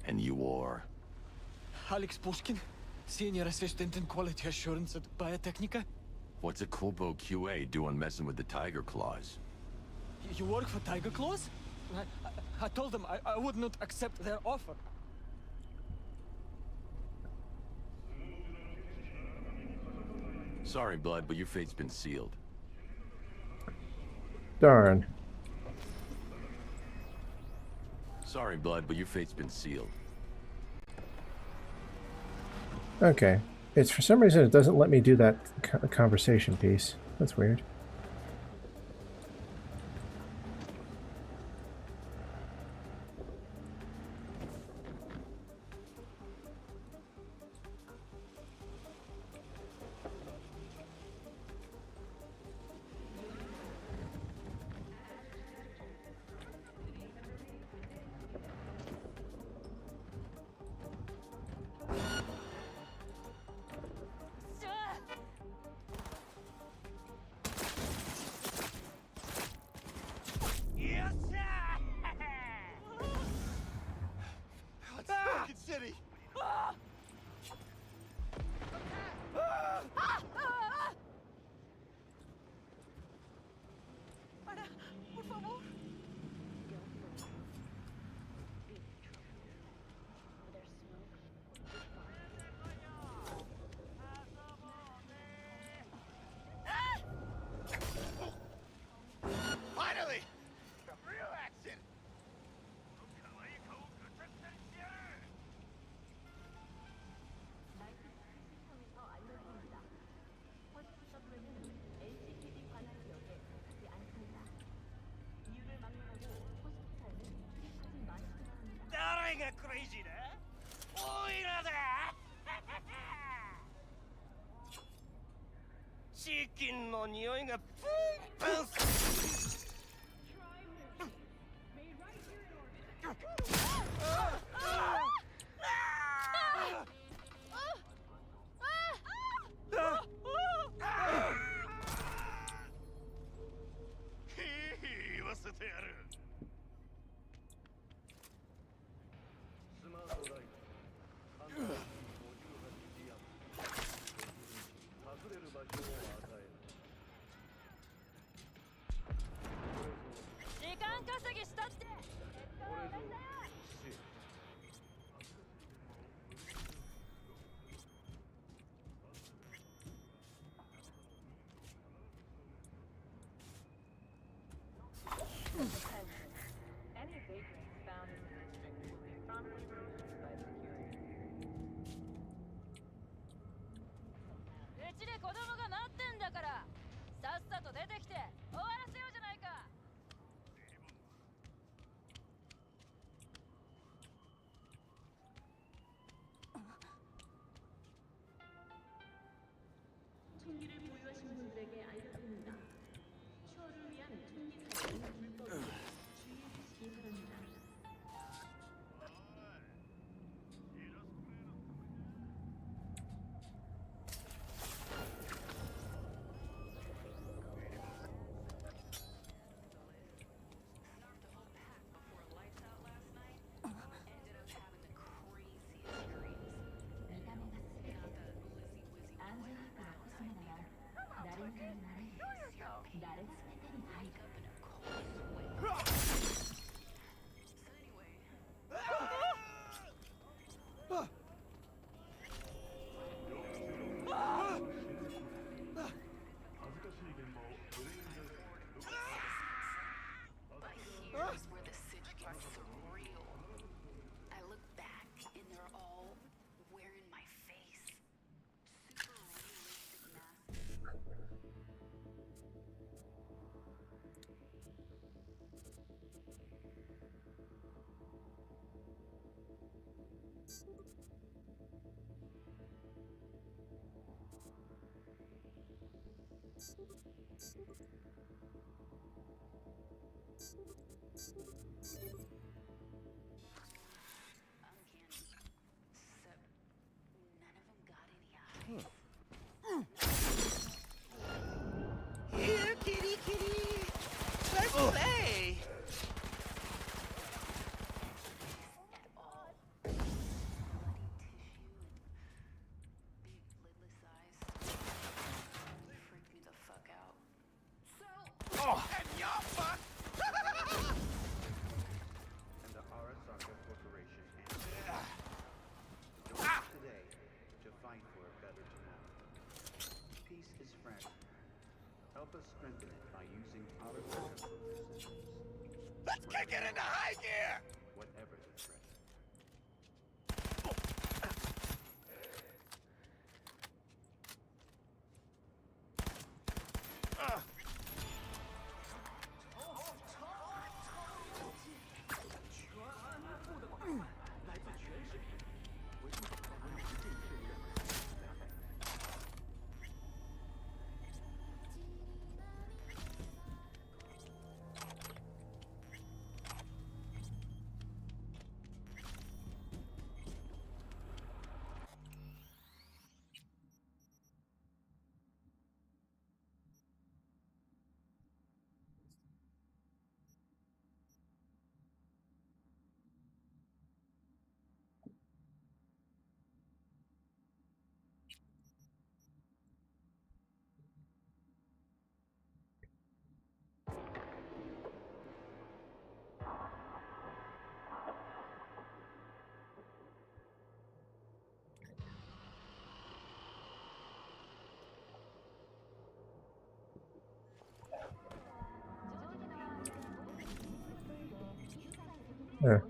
And you are? Alex Pushkin, Senior Assistant in Quality Assurance at Biotechnica. What's a Kobo QA doing messing with the Tiger Claws? You work for Tiger Claws? I told them I would not accept their offer. Sorry, Blood, but your fate's been sealed. Darn. Sorry, Blood, but your fate's been sealed. Okay. It's for some reason it doesn't let me do that conversation piece. That's weird. City! Para, por favor. Finally! Real action! Daring a crazy there? Chicken no匂いがプンプンする。Any vagrants found in the district will be promptly removed by security. うちで子供が待ってんだから、さっさと出てきて終わらせようじゃないか。총기를 보유하신 분들에게 알려드립니다. 추월을 위한 총기 사용은 불법입니다. 주의해 주시기 바랍니다. Here's where the sitch gets surreal. I look back and they're all wearing my face. Super realistic masks. Uncanny. Except none of them got any eyes. Here, kitty, kitty. Let's play. At all. Bloody tissue and big lidless eyes. Freaked me the fuck out. So. Oh, and you're fucked. And the Arasaka Corporation answers. Join us today to fight for a better tomorrow. Peace is fragile. Help us strengthen it by using our systems. Let's kick it into high gear. Whatever the threat. Yeah.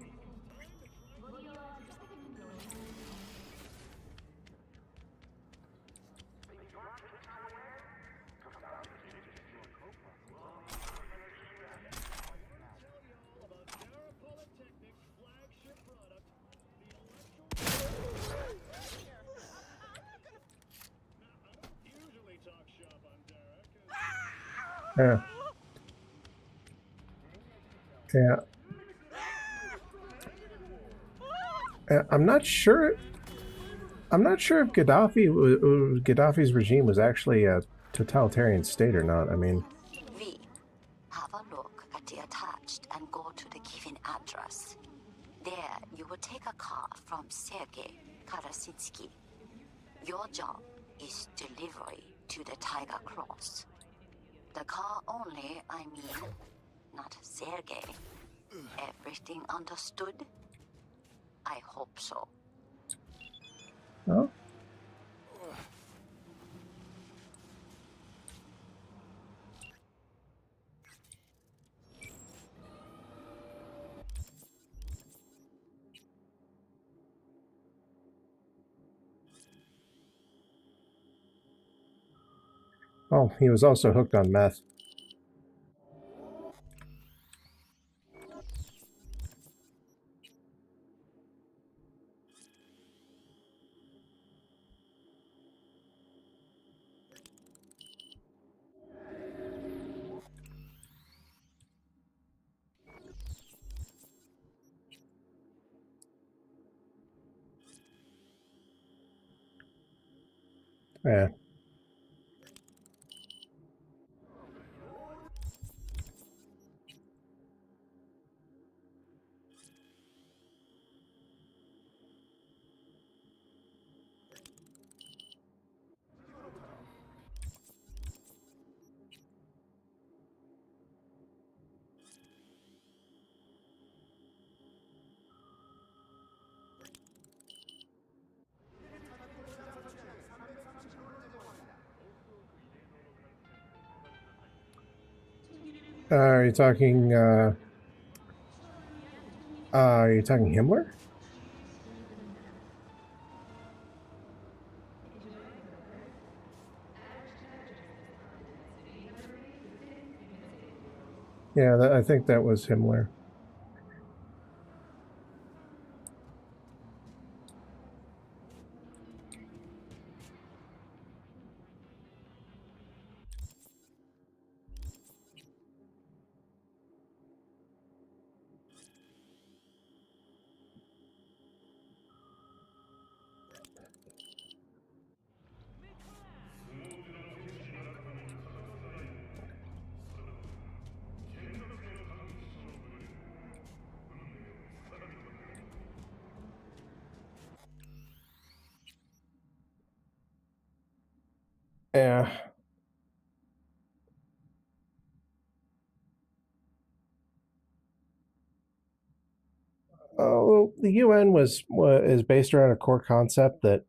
Yeah. Yeah. I'm not sure. I'm not sure if Gaddafi's regime was actually a totalitarian state or not. I mean, V, have a look at the attached attached and go to the given address. There, you will take a car from Sergei Karasitsky. Your job is delivery to the Tiger Cross. The car only, I mean, not Sergei. Everything understood? I hope so. Oh. Oh, he was also hooked on meth. Yeah. Are you talking Himmler? Yeah, I think that was Himmler. Yeah. Oh, the UN is based around a core concept that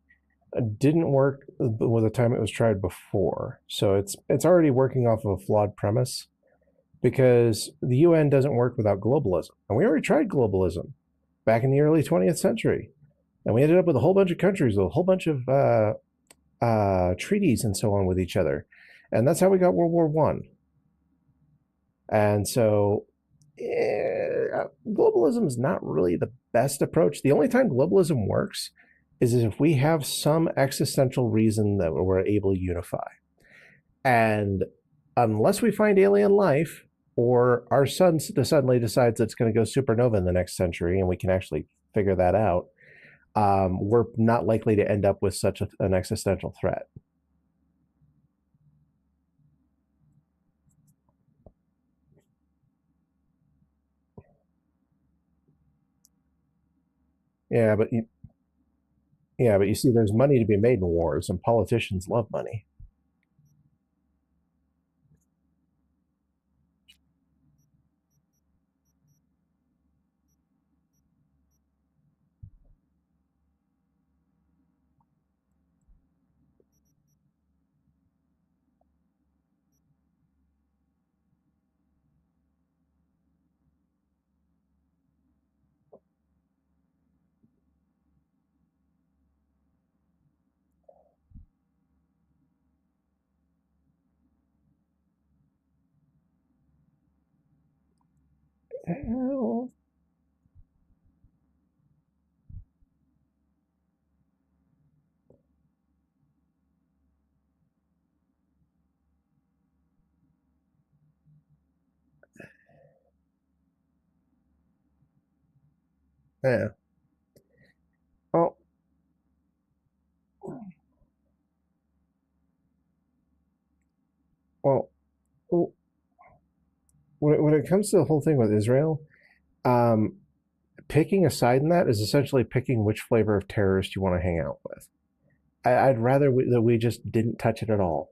didn't work with the time it was tried before. So it's already working off of a flawed premise because the UN doesn't work without globalism. And we already tried globalism back in the early 20th century. And we ended up with a whole bunch of countries with a whole bunch of treaties and so on with each other. And that's how we got World War One. And so globalism is not really the best approach. The only time globalism works is if we have some existential reason that we're able to unify. And unless we find alien life, or our sun suddenly decides it's going to go supernova in the next century, and we can actually figure that out, we're not likely to end up with such an existential threat. Yeah, but you see, there's money to be made in wars, and politicians love money. Hell. Yeah. Oh. Well, when it comes to the whole thing with Israel, picking a side in that is essentially picking which flavor of terrorist you want to hang out with. I'd rather that we just didn't touch it at all.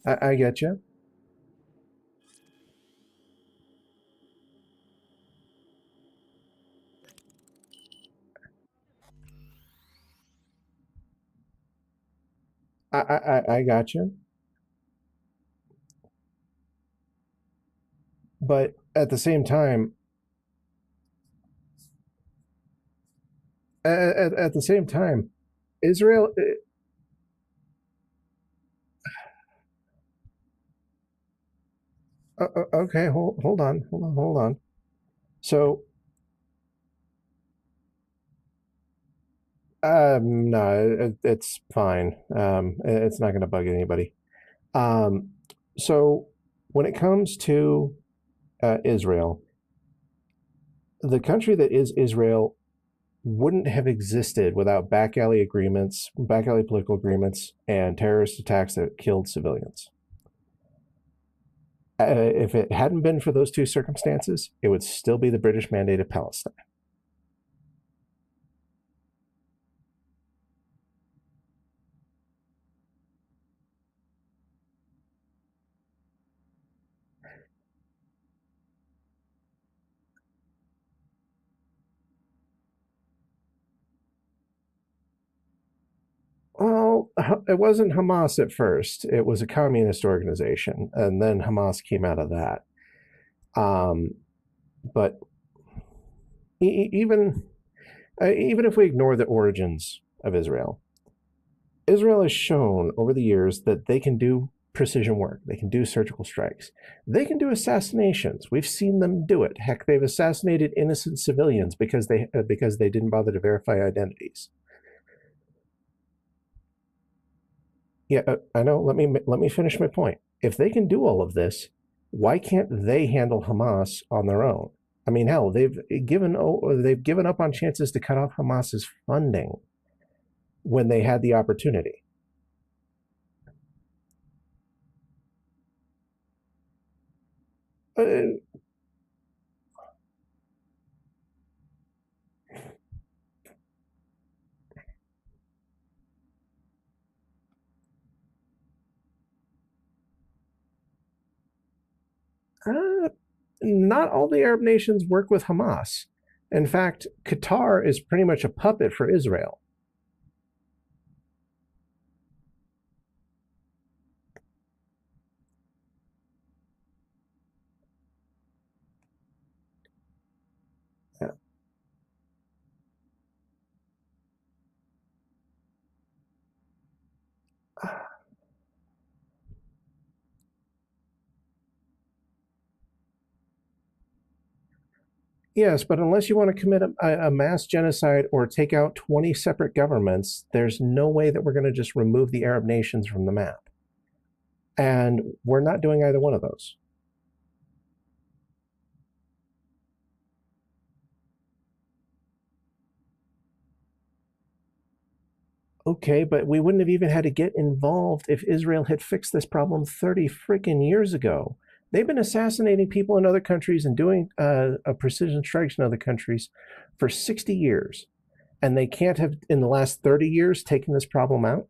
I get you. I got you. But at the same time, at the same time, Israel. Okay, hold on. So, no, it's fine. It's not going to bug anybody. So, when it comes to Israel, the country that is Israel wouldn't have existed without back alley agreements, back alley political agreements, and terrorist attacks that killed civilians. If it hadn't been for those two circumstances, it would still be the British Mandate of Palestine. Well, it wasn't Hamas at first. It was a communist organization, and then Hamas came out of that. But even if we ignore the origins of Israel, Israel has shown over the years that they can do precision work. They can do surgical strikes. They can do assassinations. We've seen them do it. Heck, they've assassinated innocent civilians because they didn't bother to verify identities. Yeah, I know. Let me finish my point. If they can do all of this, why can't they handle Hamas on their own? I mean, hell, they've given up on chances to cut off Hamas's funding when they had the opportunity. Not all the Arab nations work with Hamas. In fact, Qatar is pretty much a puppet for Israel. Yeah. Yes, but unless you want to commit a mass genocide or take out 20 separate governments, there's no way that we're going to just remove the Arab nations from the map. And we're not doing either one of those. Okay, but we wouldn't have even had to get involved if Israel had fixed this problem 30 freaking years ago. They've been assassinating people in other countries and doing precision strikes in other countries for 60 years. And they can't have, in the last 30 years, taken this problem out?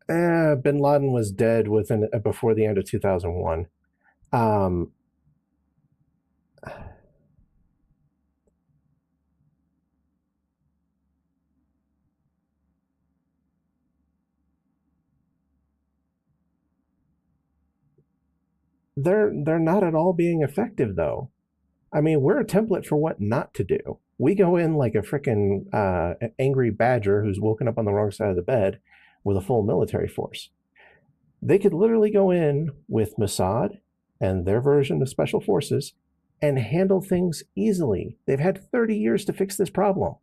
Bin Laden was dead within before the end of 2001. Um, they're not at all being effective though. I mean, we're a template for what not to do. We go in like a freaking angry badger who's woken up on the wrong side of the bed with a full military force. They could literally go in with Mossad and their version of special forces and handle things easily. They've had 30 years to fix this problem.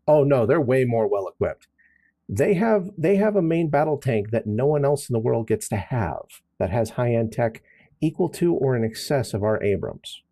Oh no, they're way more well equipped. They have a main battle tank that no one else in the world gets to have that has high-end tech equal to or in excess of our Abrams.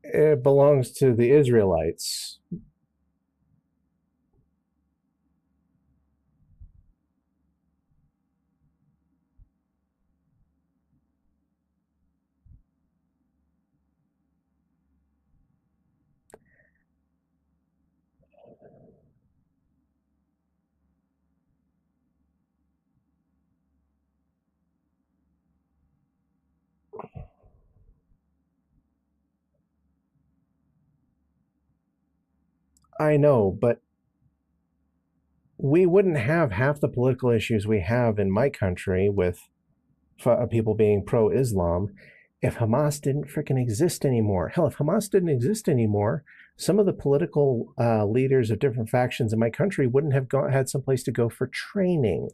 It belongs to the Israelites. I know, but we wouldn't have half the political issues we have in my country with people being pro-Islam if Hamas didn't freaking exist anymore. Hell, if Hamas didn't exist anymore, some of the political leaders of different factions in my country wouldn't have had some place to go for training.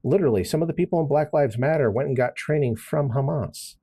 Literally, some of the people in Black Lives Matter went and got training from Hamas.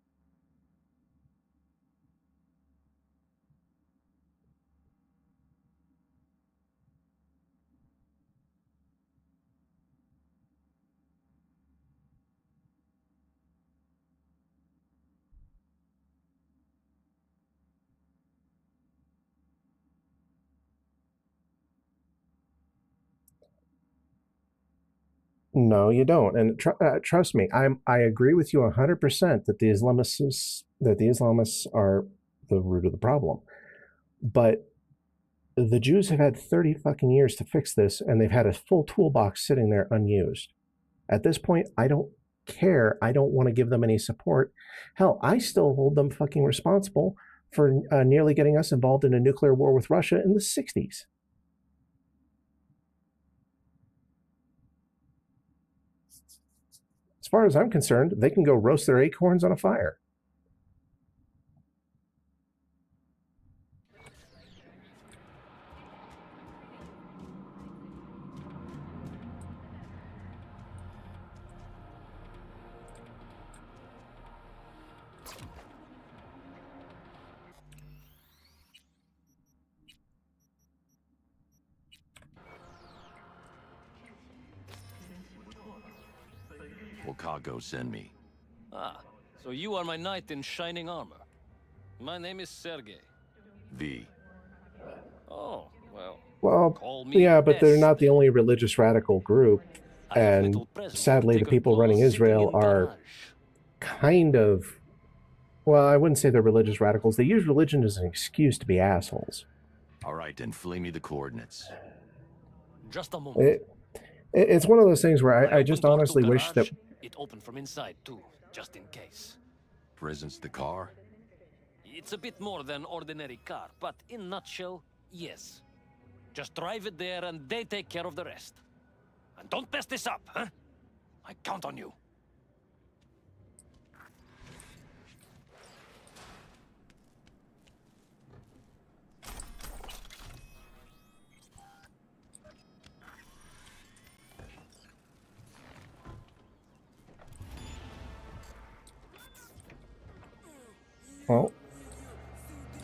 No, you don't. And trust me, I agree with you 100% that the Islamists are the root of the problem. But the Jews have had 30 fucking years to fix this, and they've had a full toolbox sitting there unused. At this point, I don't care. I don't want to give them any support. Hell, I still hold them fucking responsible for nearly getting us involved in a nuclear war with Russia in the 60s. As far as I'm concerned, they can go roast their acorns on a fire. Cargo send me. Ah, so you are my knight in shining armor. My name is Sergey. V. Oh, well. Well, yeah, but they're not the only religious radical group. And sadly, the people running Israel are kind of, well, I wouldn't say they're religious radicals. They use religion as an excuse to be assholes. All right, then fling me the coordinates. Just a moment. It's one of those things where I just honestly wish that... It opened from inside, too, just in case. Presence the car? It's a bit more than ordinary car, but in nutshell, yes. Just drive it there and they take care of the rest. And don't mess this up, huh? I count on you.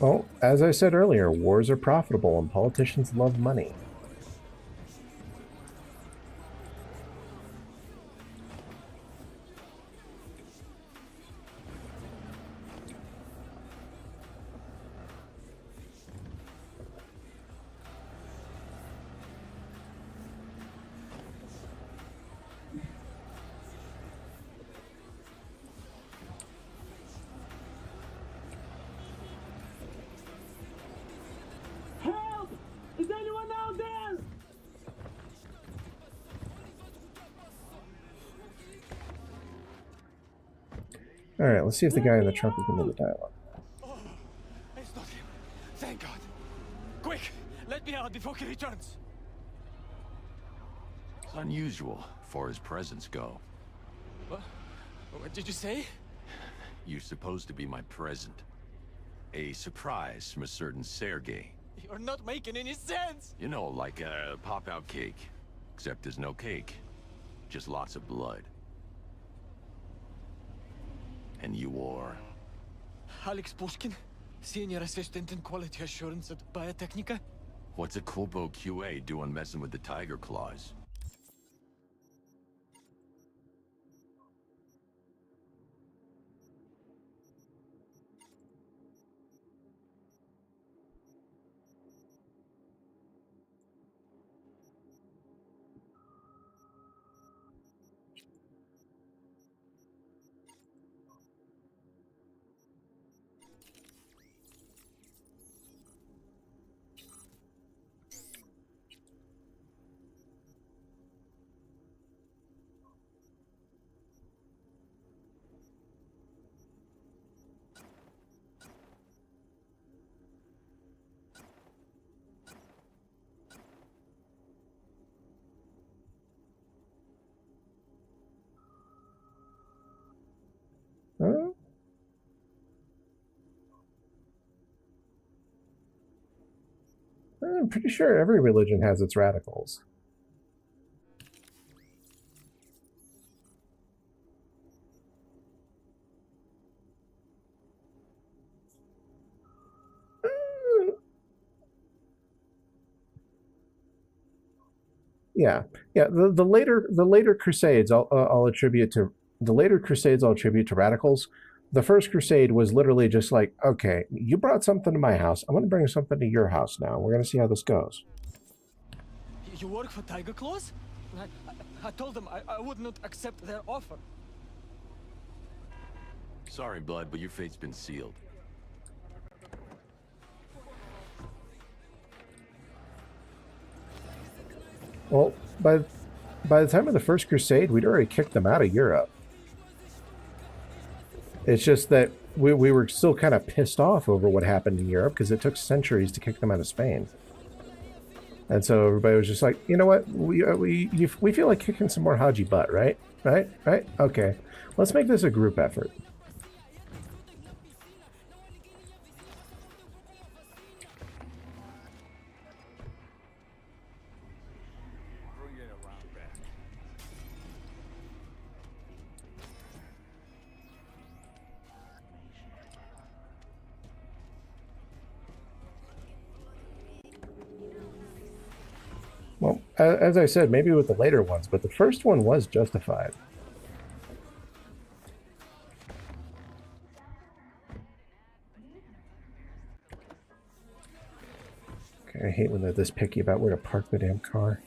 Well, as I said earlier, wars are profitable and politicians love money. Help! Is anyone out there? Alright, let's see if the guy in the trunk is into the dialogue. It's not him. Thank God. Quick, let me out before he returns. It's unusual for his presence go. What did you say? You're supposed to be my present. A surprise from a certain Sergey. You're not making any sense. You know, like a pop-out cake. Except there's no cake. Just lots of blood. And you are... Alex Pushkin, Senior Assistant in Quality Assurance at Biotechnica. What's a Kobo QA doing messing with the tiger claws? Huh? I'm pretty sure every religion has its radicals. Yeah. The later Crusades I'll attribute to radicals. The first Crusade was literally just like, okay, you brought something to my house. I'm going to bring something to your house now. We're going to see how this goes. You work for Tiger Claws? I told them I would not accept their offer. Sorry, Blood, but your fate's been sealed. Well, by the time of the First Crusade, we'd already kicked them out of Europe. It's just that we were still kind of pissed off over what happened in Europe because it took centuries to kick them out of Spain. And so everybody was just like, you know what, we feel like kicking some more Haji butt, right? Right? Okay, let's make this a group effort. Well, as I said, maybe with the later ones, but the first one was justified. Okay, I hate when they're this picky about where to park the damn car.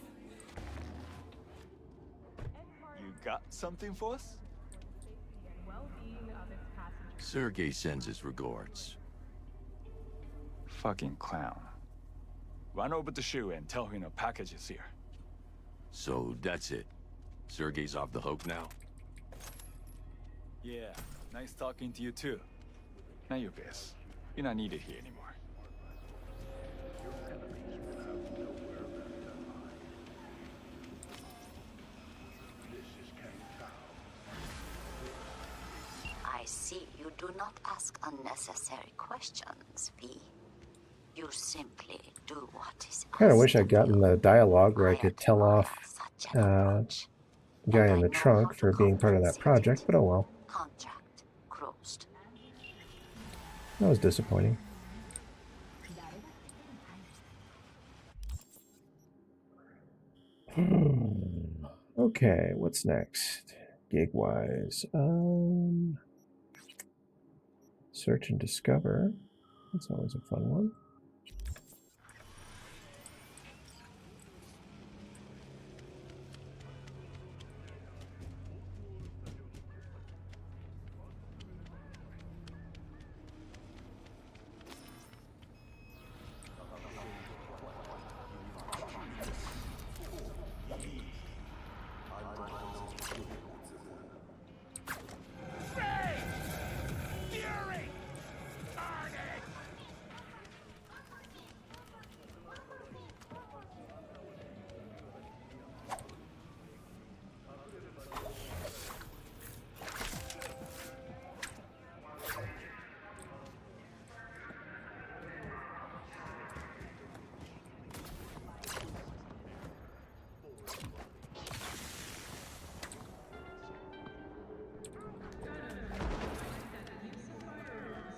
You got something for us? Sergey sends his regards. Fucking clown. Run over to Shu and tell him a package is here. So that's it. Sergey's off the hook now? Yeah, nice talking to you too. Now you're pissed. You're not needed here anymore. Do not ask unnecessary questions, V. You simply do what is I kind of wish I'd gotten the dialogue where I could tell off the guy in the trunk for being part of that project, but oh well. Contract closed. That was disappointing. Okay, what's next? Gig-wise. Search and discover. That's always a fun one.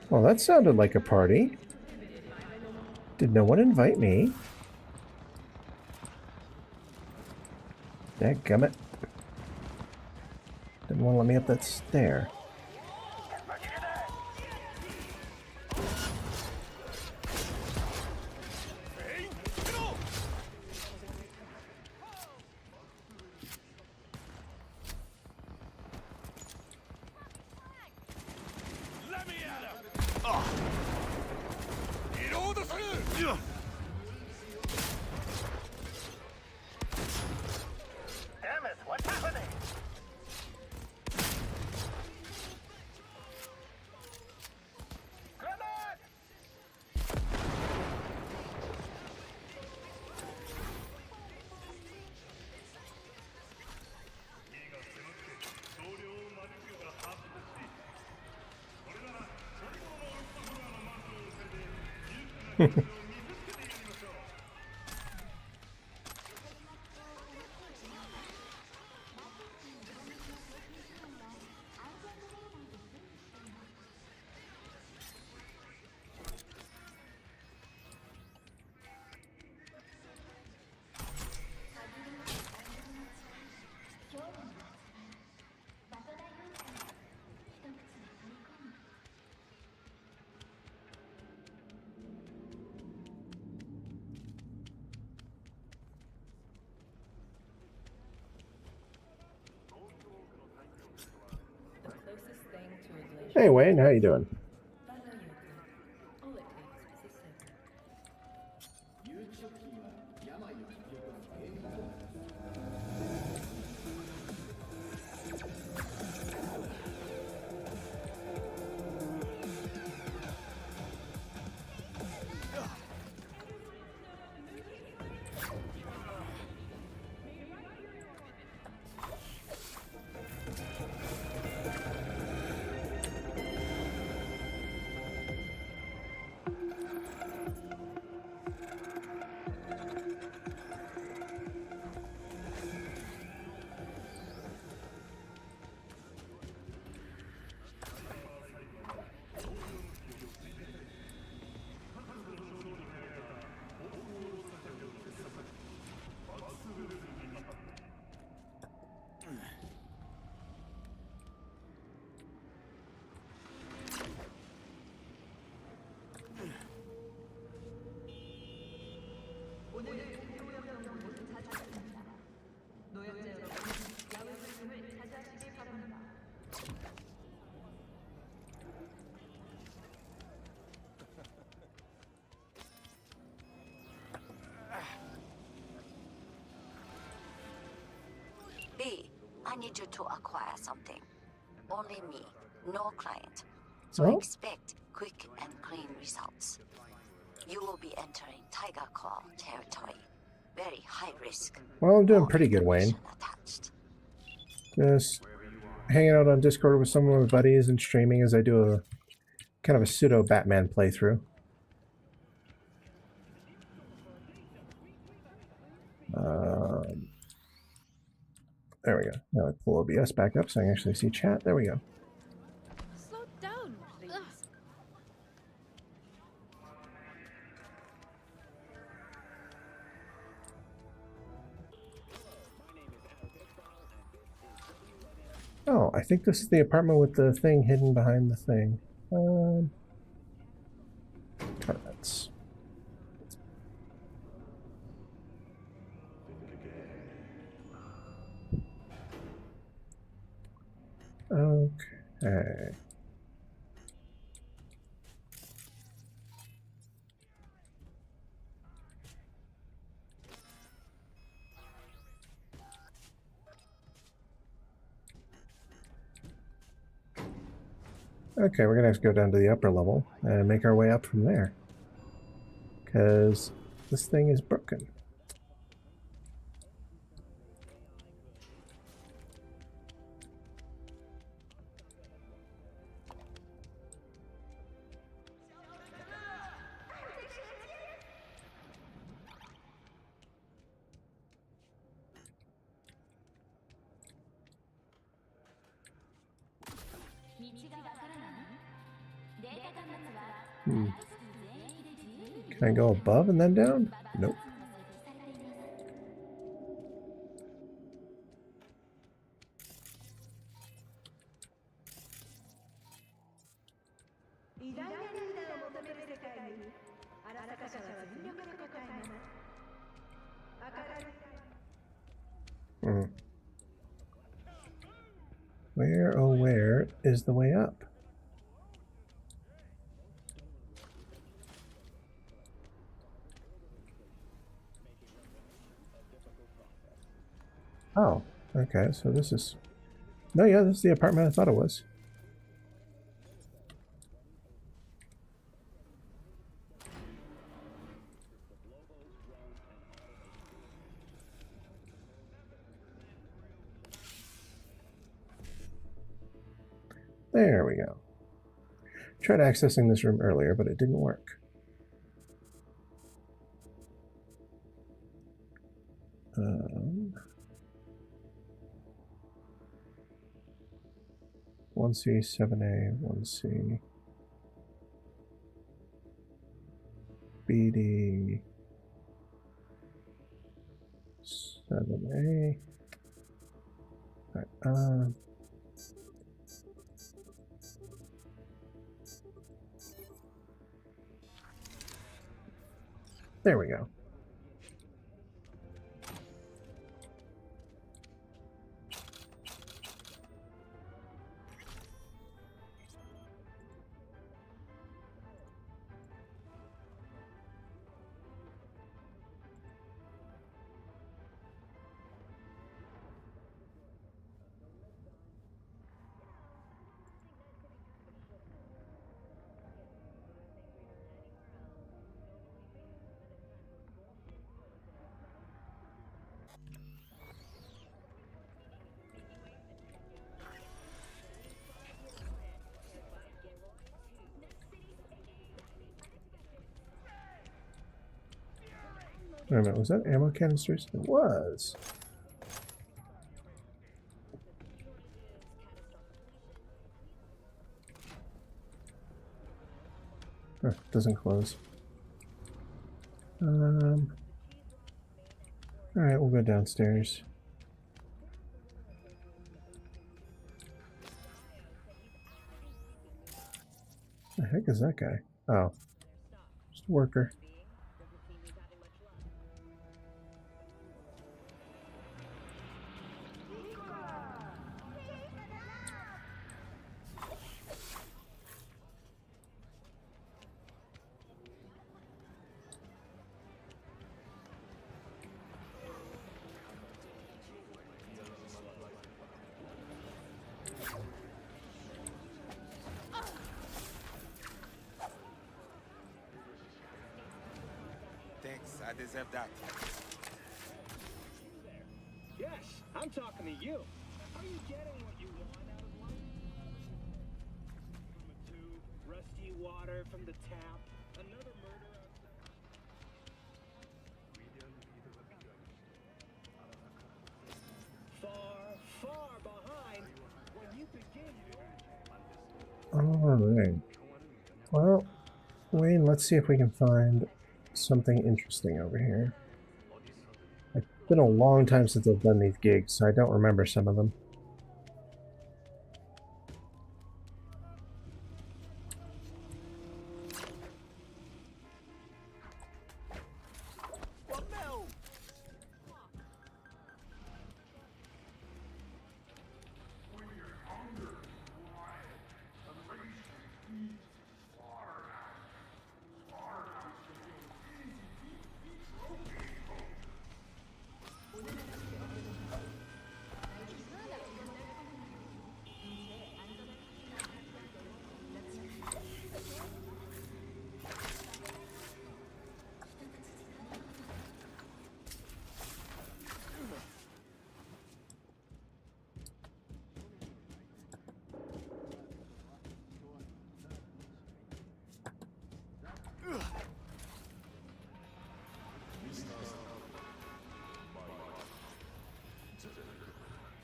Well, that sounded like a party. Did no one invite me? Dadgummit. Didn't want to let me up that stair. Hey Wayne, how you doing? B, I need you to acquire something. Only me, no client. So Oh. expect quick and clean results. You will be entering Tiger Claw territory. Very high risk. Well, I'm doing pretty good, Wayne. Just hanging out on Discord with some of my buddies and streaming as I do kind of a pseudo Batman playthrough. There we go. Now I pull OBS back up so I can actually see chat. There we go. Slow down, please. Oh, I think this is the apartment with the thing hidden behind the thing. Apartments. Okay. Okay, we're gonna have to go down to the upper level and make our way up from there. Because this thing is broken. Can I go above and then down? Nope. Where, oh where is the way up? Oh, okay, so this is... No, yeah, this is the apartment I thought it was. There we go. Tried accessing this room earlier, but it didn't work. One C, 7A, 1C, BD, 7A. All right, there we go. Wait a minute, was that ammo canisters? It was. Oh, it doesn't close. Alright, we'll go downstairs. The heck is that guy? Oh, just a worker. Thanks, I deserve that. Yes, I'm talking to you. Are you getting what you want out of life? Rusty water from the tap. Another murder outside. Far, far behind. When you begin your... Alright. Well, Wayne, let's see if we can find something interesting over here. It's been a long time since I've done these gigs, so I don't remember some of them.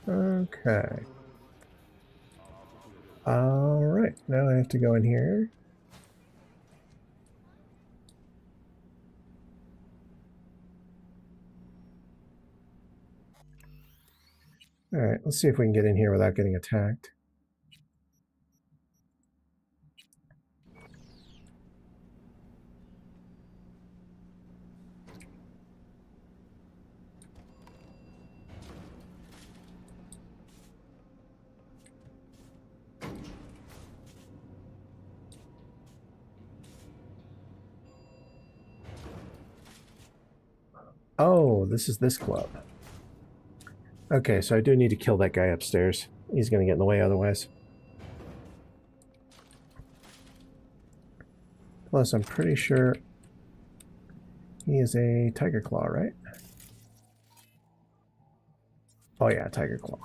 Okay. Alright, now I have to go in here. Alright, let's see if we can get in here without getting attacked. Oh, this is this club. Okay, so I do need to kill that guy upstairs. He's going to get in the way otherwise. Plus, I'm pretty sure he is a Tiger Claw, right? Oh yeah, Tiger Claw.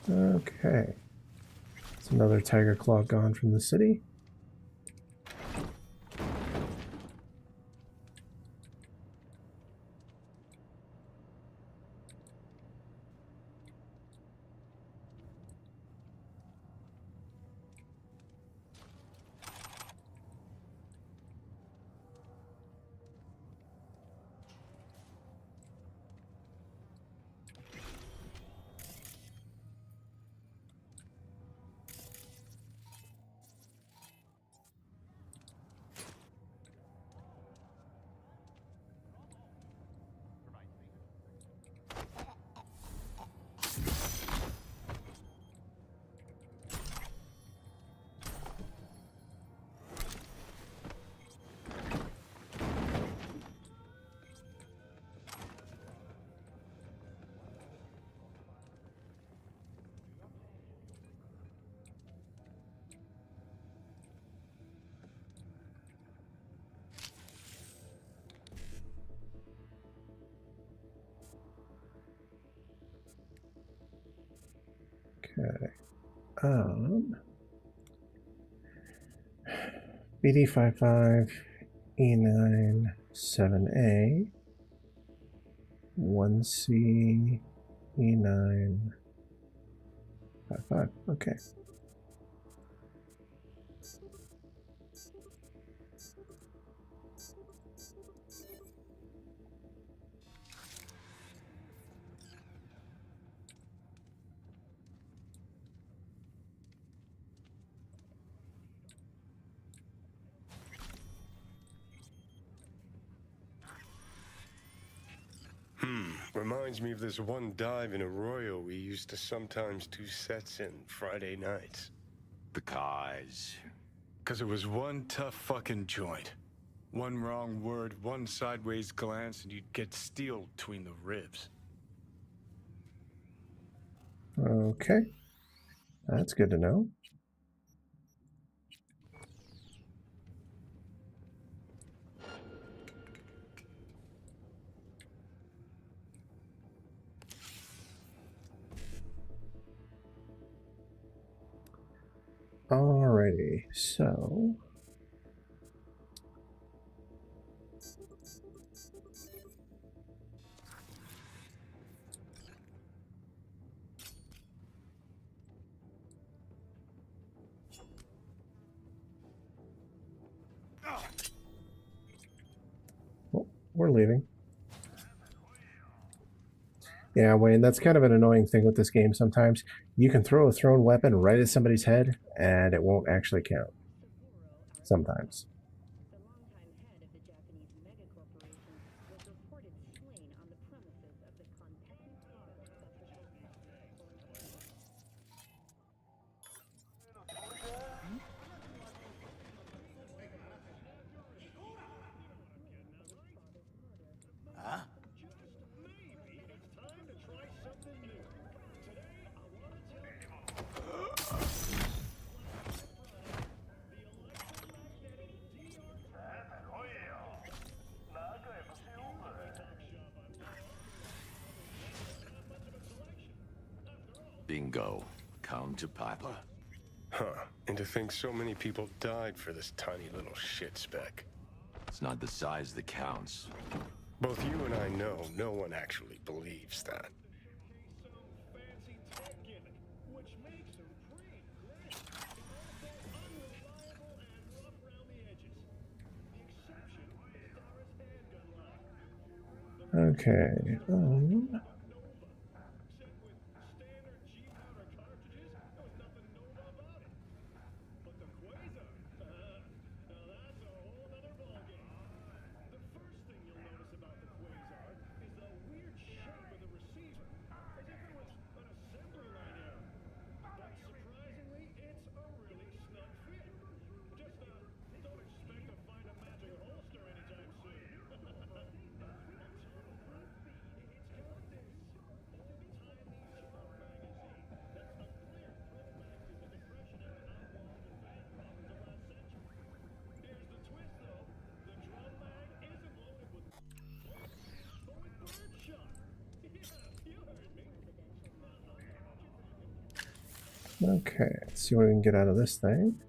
Okay. It's another Tiger Claw gone from the city. Okay. BD55 E9 7A 1C E9 55. Okay. Reminds me of this one dive in Arroyo we used to sometimes do sets in Friday nights. Because it was one tough fucking joint. One wrong word, one sideways glance, and you'd get steel between the ribs. Okay. That's good to know. Alrighty, so we're leaving. Yeah, Wayne, that's kind of an annoying thing with this game sometimes. You can throw a thrown weapon right at somebody's head, and it won't actually count. Sometimes. Huh? Bingo. Count to Papa. Huh. And to think so many people died for this tiny little shit speck. It's not the size that counts. Both you and I know no one actually believes that. Okay. Okay, let's see what we can get out of this thing.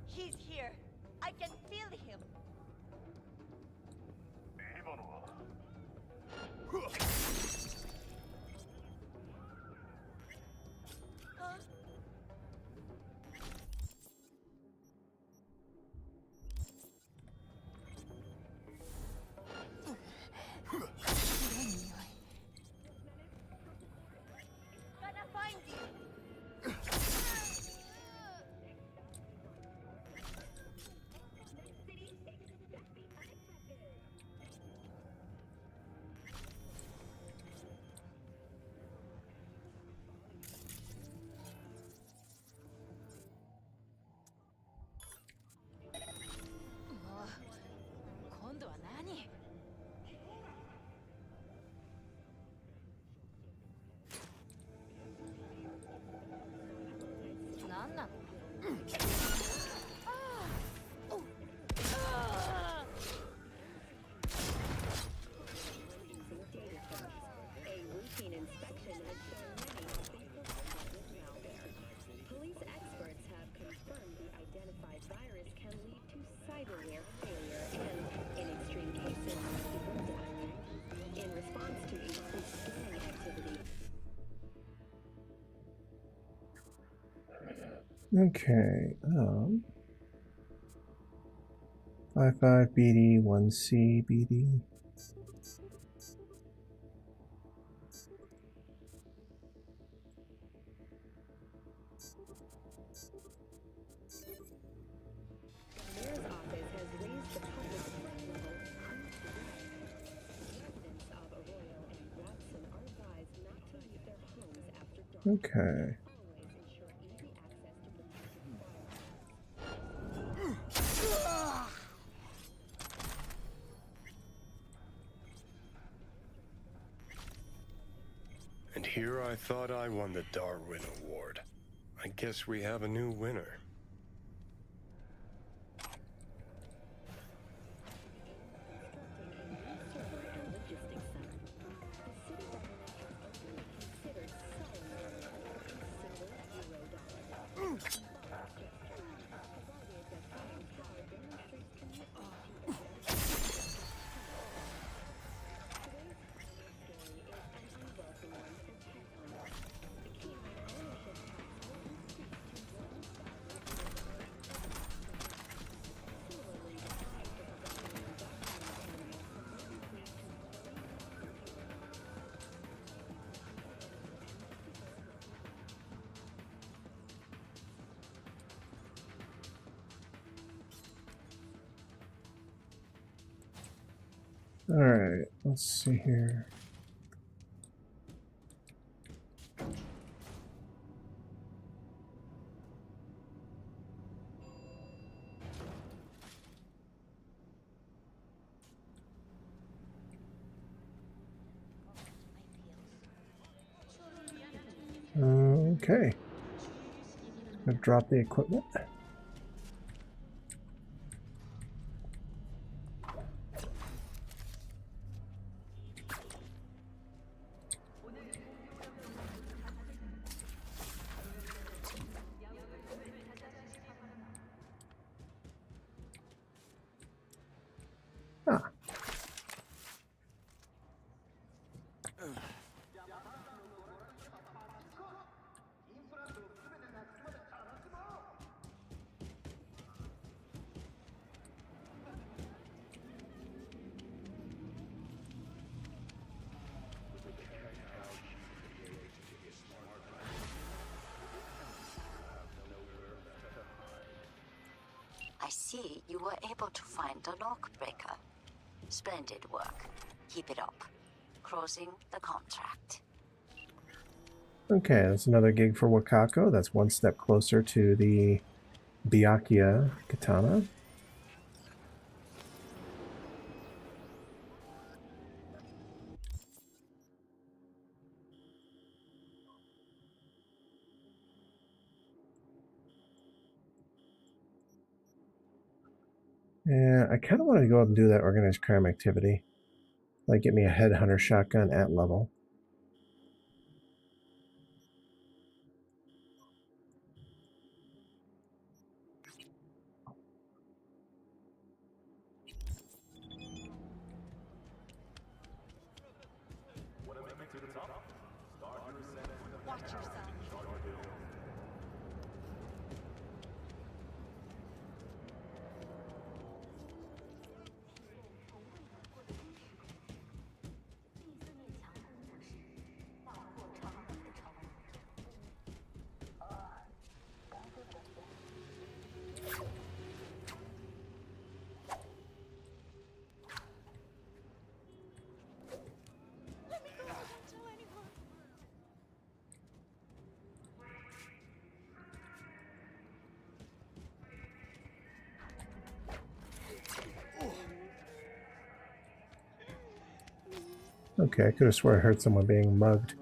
He's here. I can feel him. Huh? Gonna find you. Okay. 55 BD, 1C BD. Okay. And here I thought I won the Darwin Award. I guess we have a new winner. All right, let's see here. Okay. I've dropped the equipment. I see you were able to find the lock breaker. Splendid work. Keep it up. Closing the contract. Okay, that's another gig for Wakako. That's one step closer to the Byakuya katana. Yeah, I kind of want to go up and do that organized crime activity. Like, get me a headhunter shotgun at level. Watch yourself. Okay, I could have sworn I heard someone being mugged.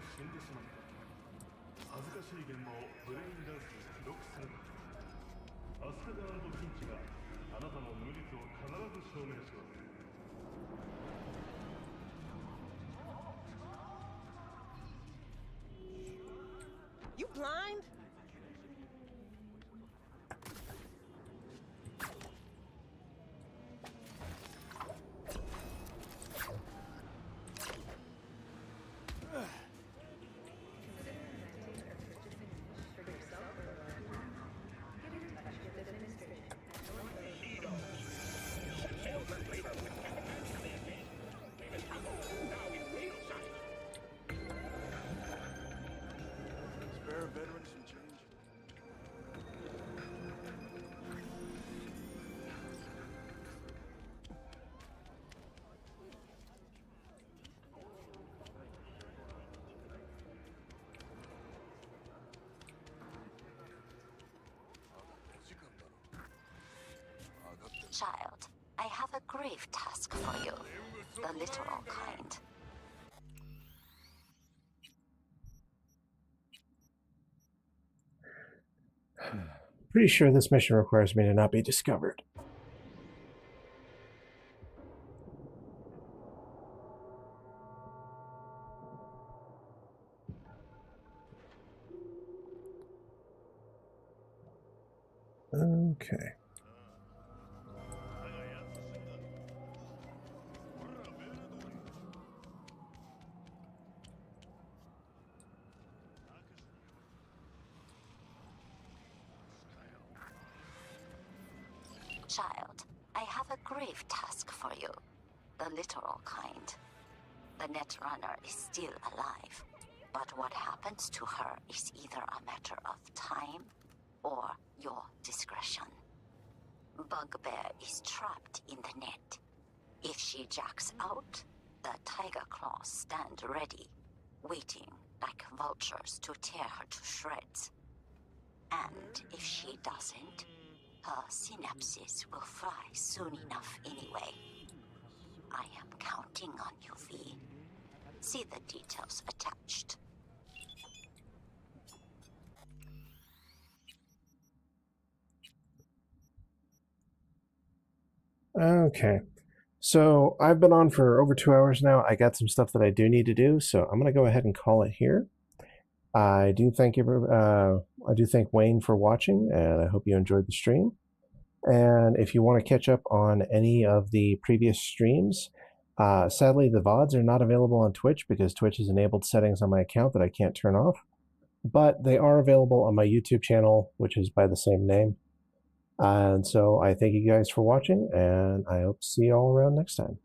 死んでしまった。恥ずかしい現場をブレインダンスに記録する。アスカガ&フィンチがあなたの無実を必ず証明します。You blind? Spare a veteran some change. Child, I have a grave task for you. The literal kind. Pretty sure this mission requires me to not be discovered. Okay. Child, I have a grave task for you. The literal kind. The Netrunner is still alive, but what happens to her is either a matter of time or your discretion. Bugbear is trapped in the net. If she jacks out, the Tiger Claws stand ready, waiting like vultures to tear her to shreds. And if she doesn't, her synapses will fry soon enough anyway. I am counting on you, V. See the details attached. Okay. So I've been on for over 2 hours now. I got some stuff that I do need to do, so I'm going to go ahead and call it here. I do thank Wayne for watching, and I hope you enjoyed the stream. And if you want to catch up on any of the previous streams, sadly the VODs are not available on Twitch because Twitch has enabled settings on my account that I can't turn off. But they are available on my YouTube channel, which is by the same name. And so I thank you guys for watching, and I hope to see you all around next time.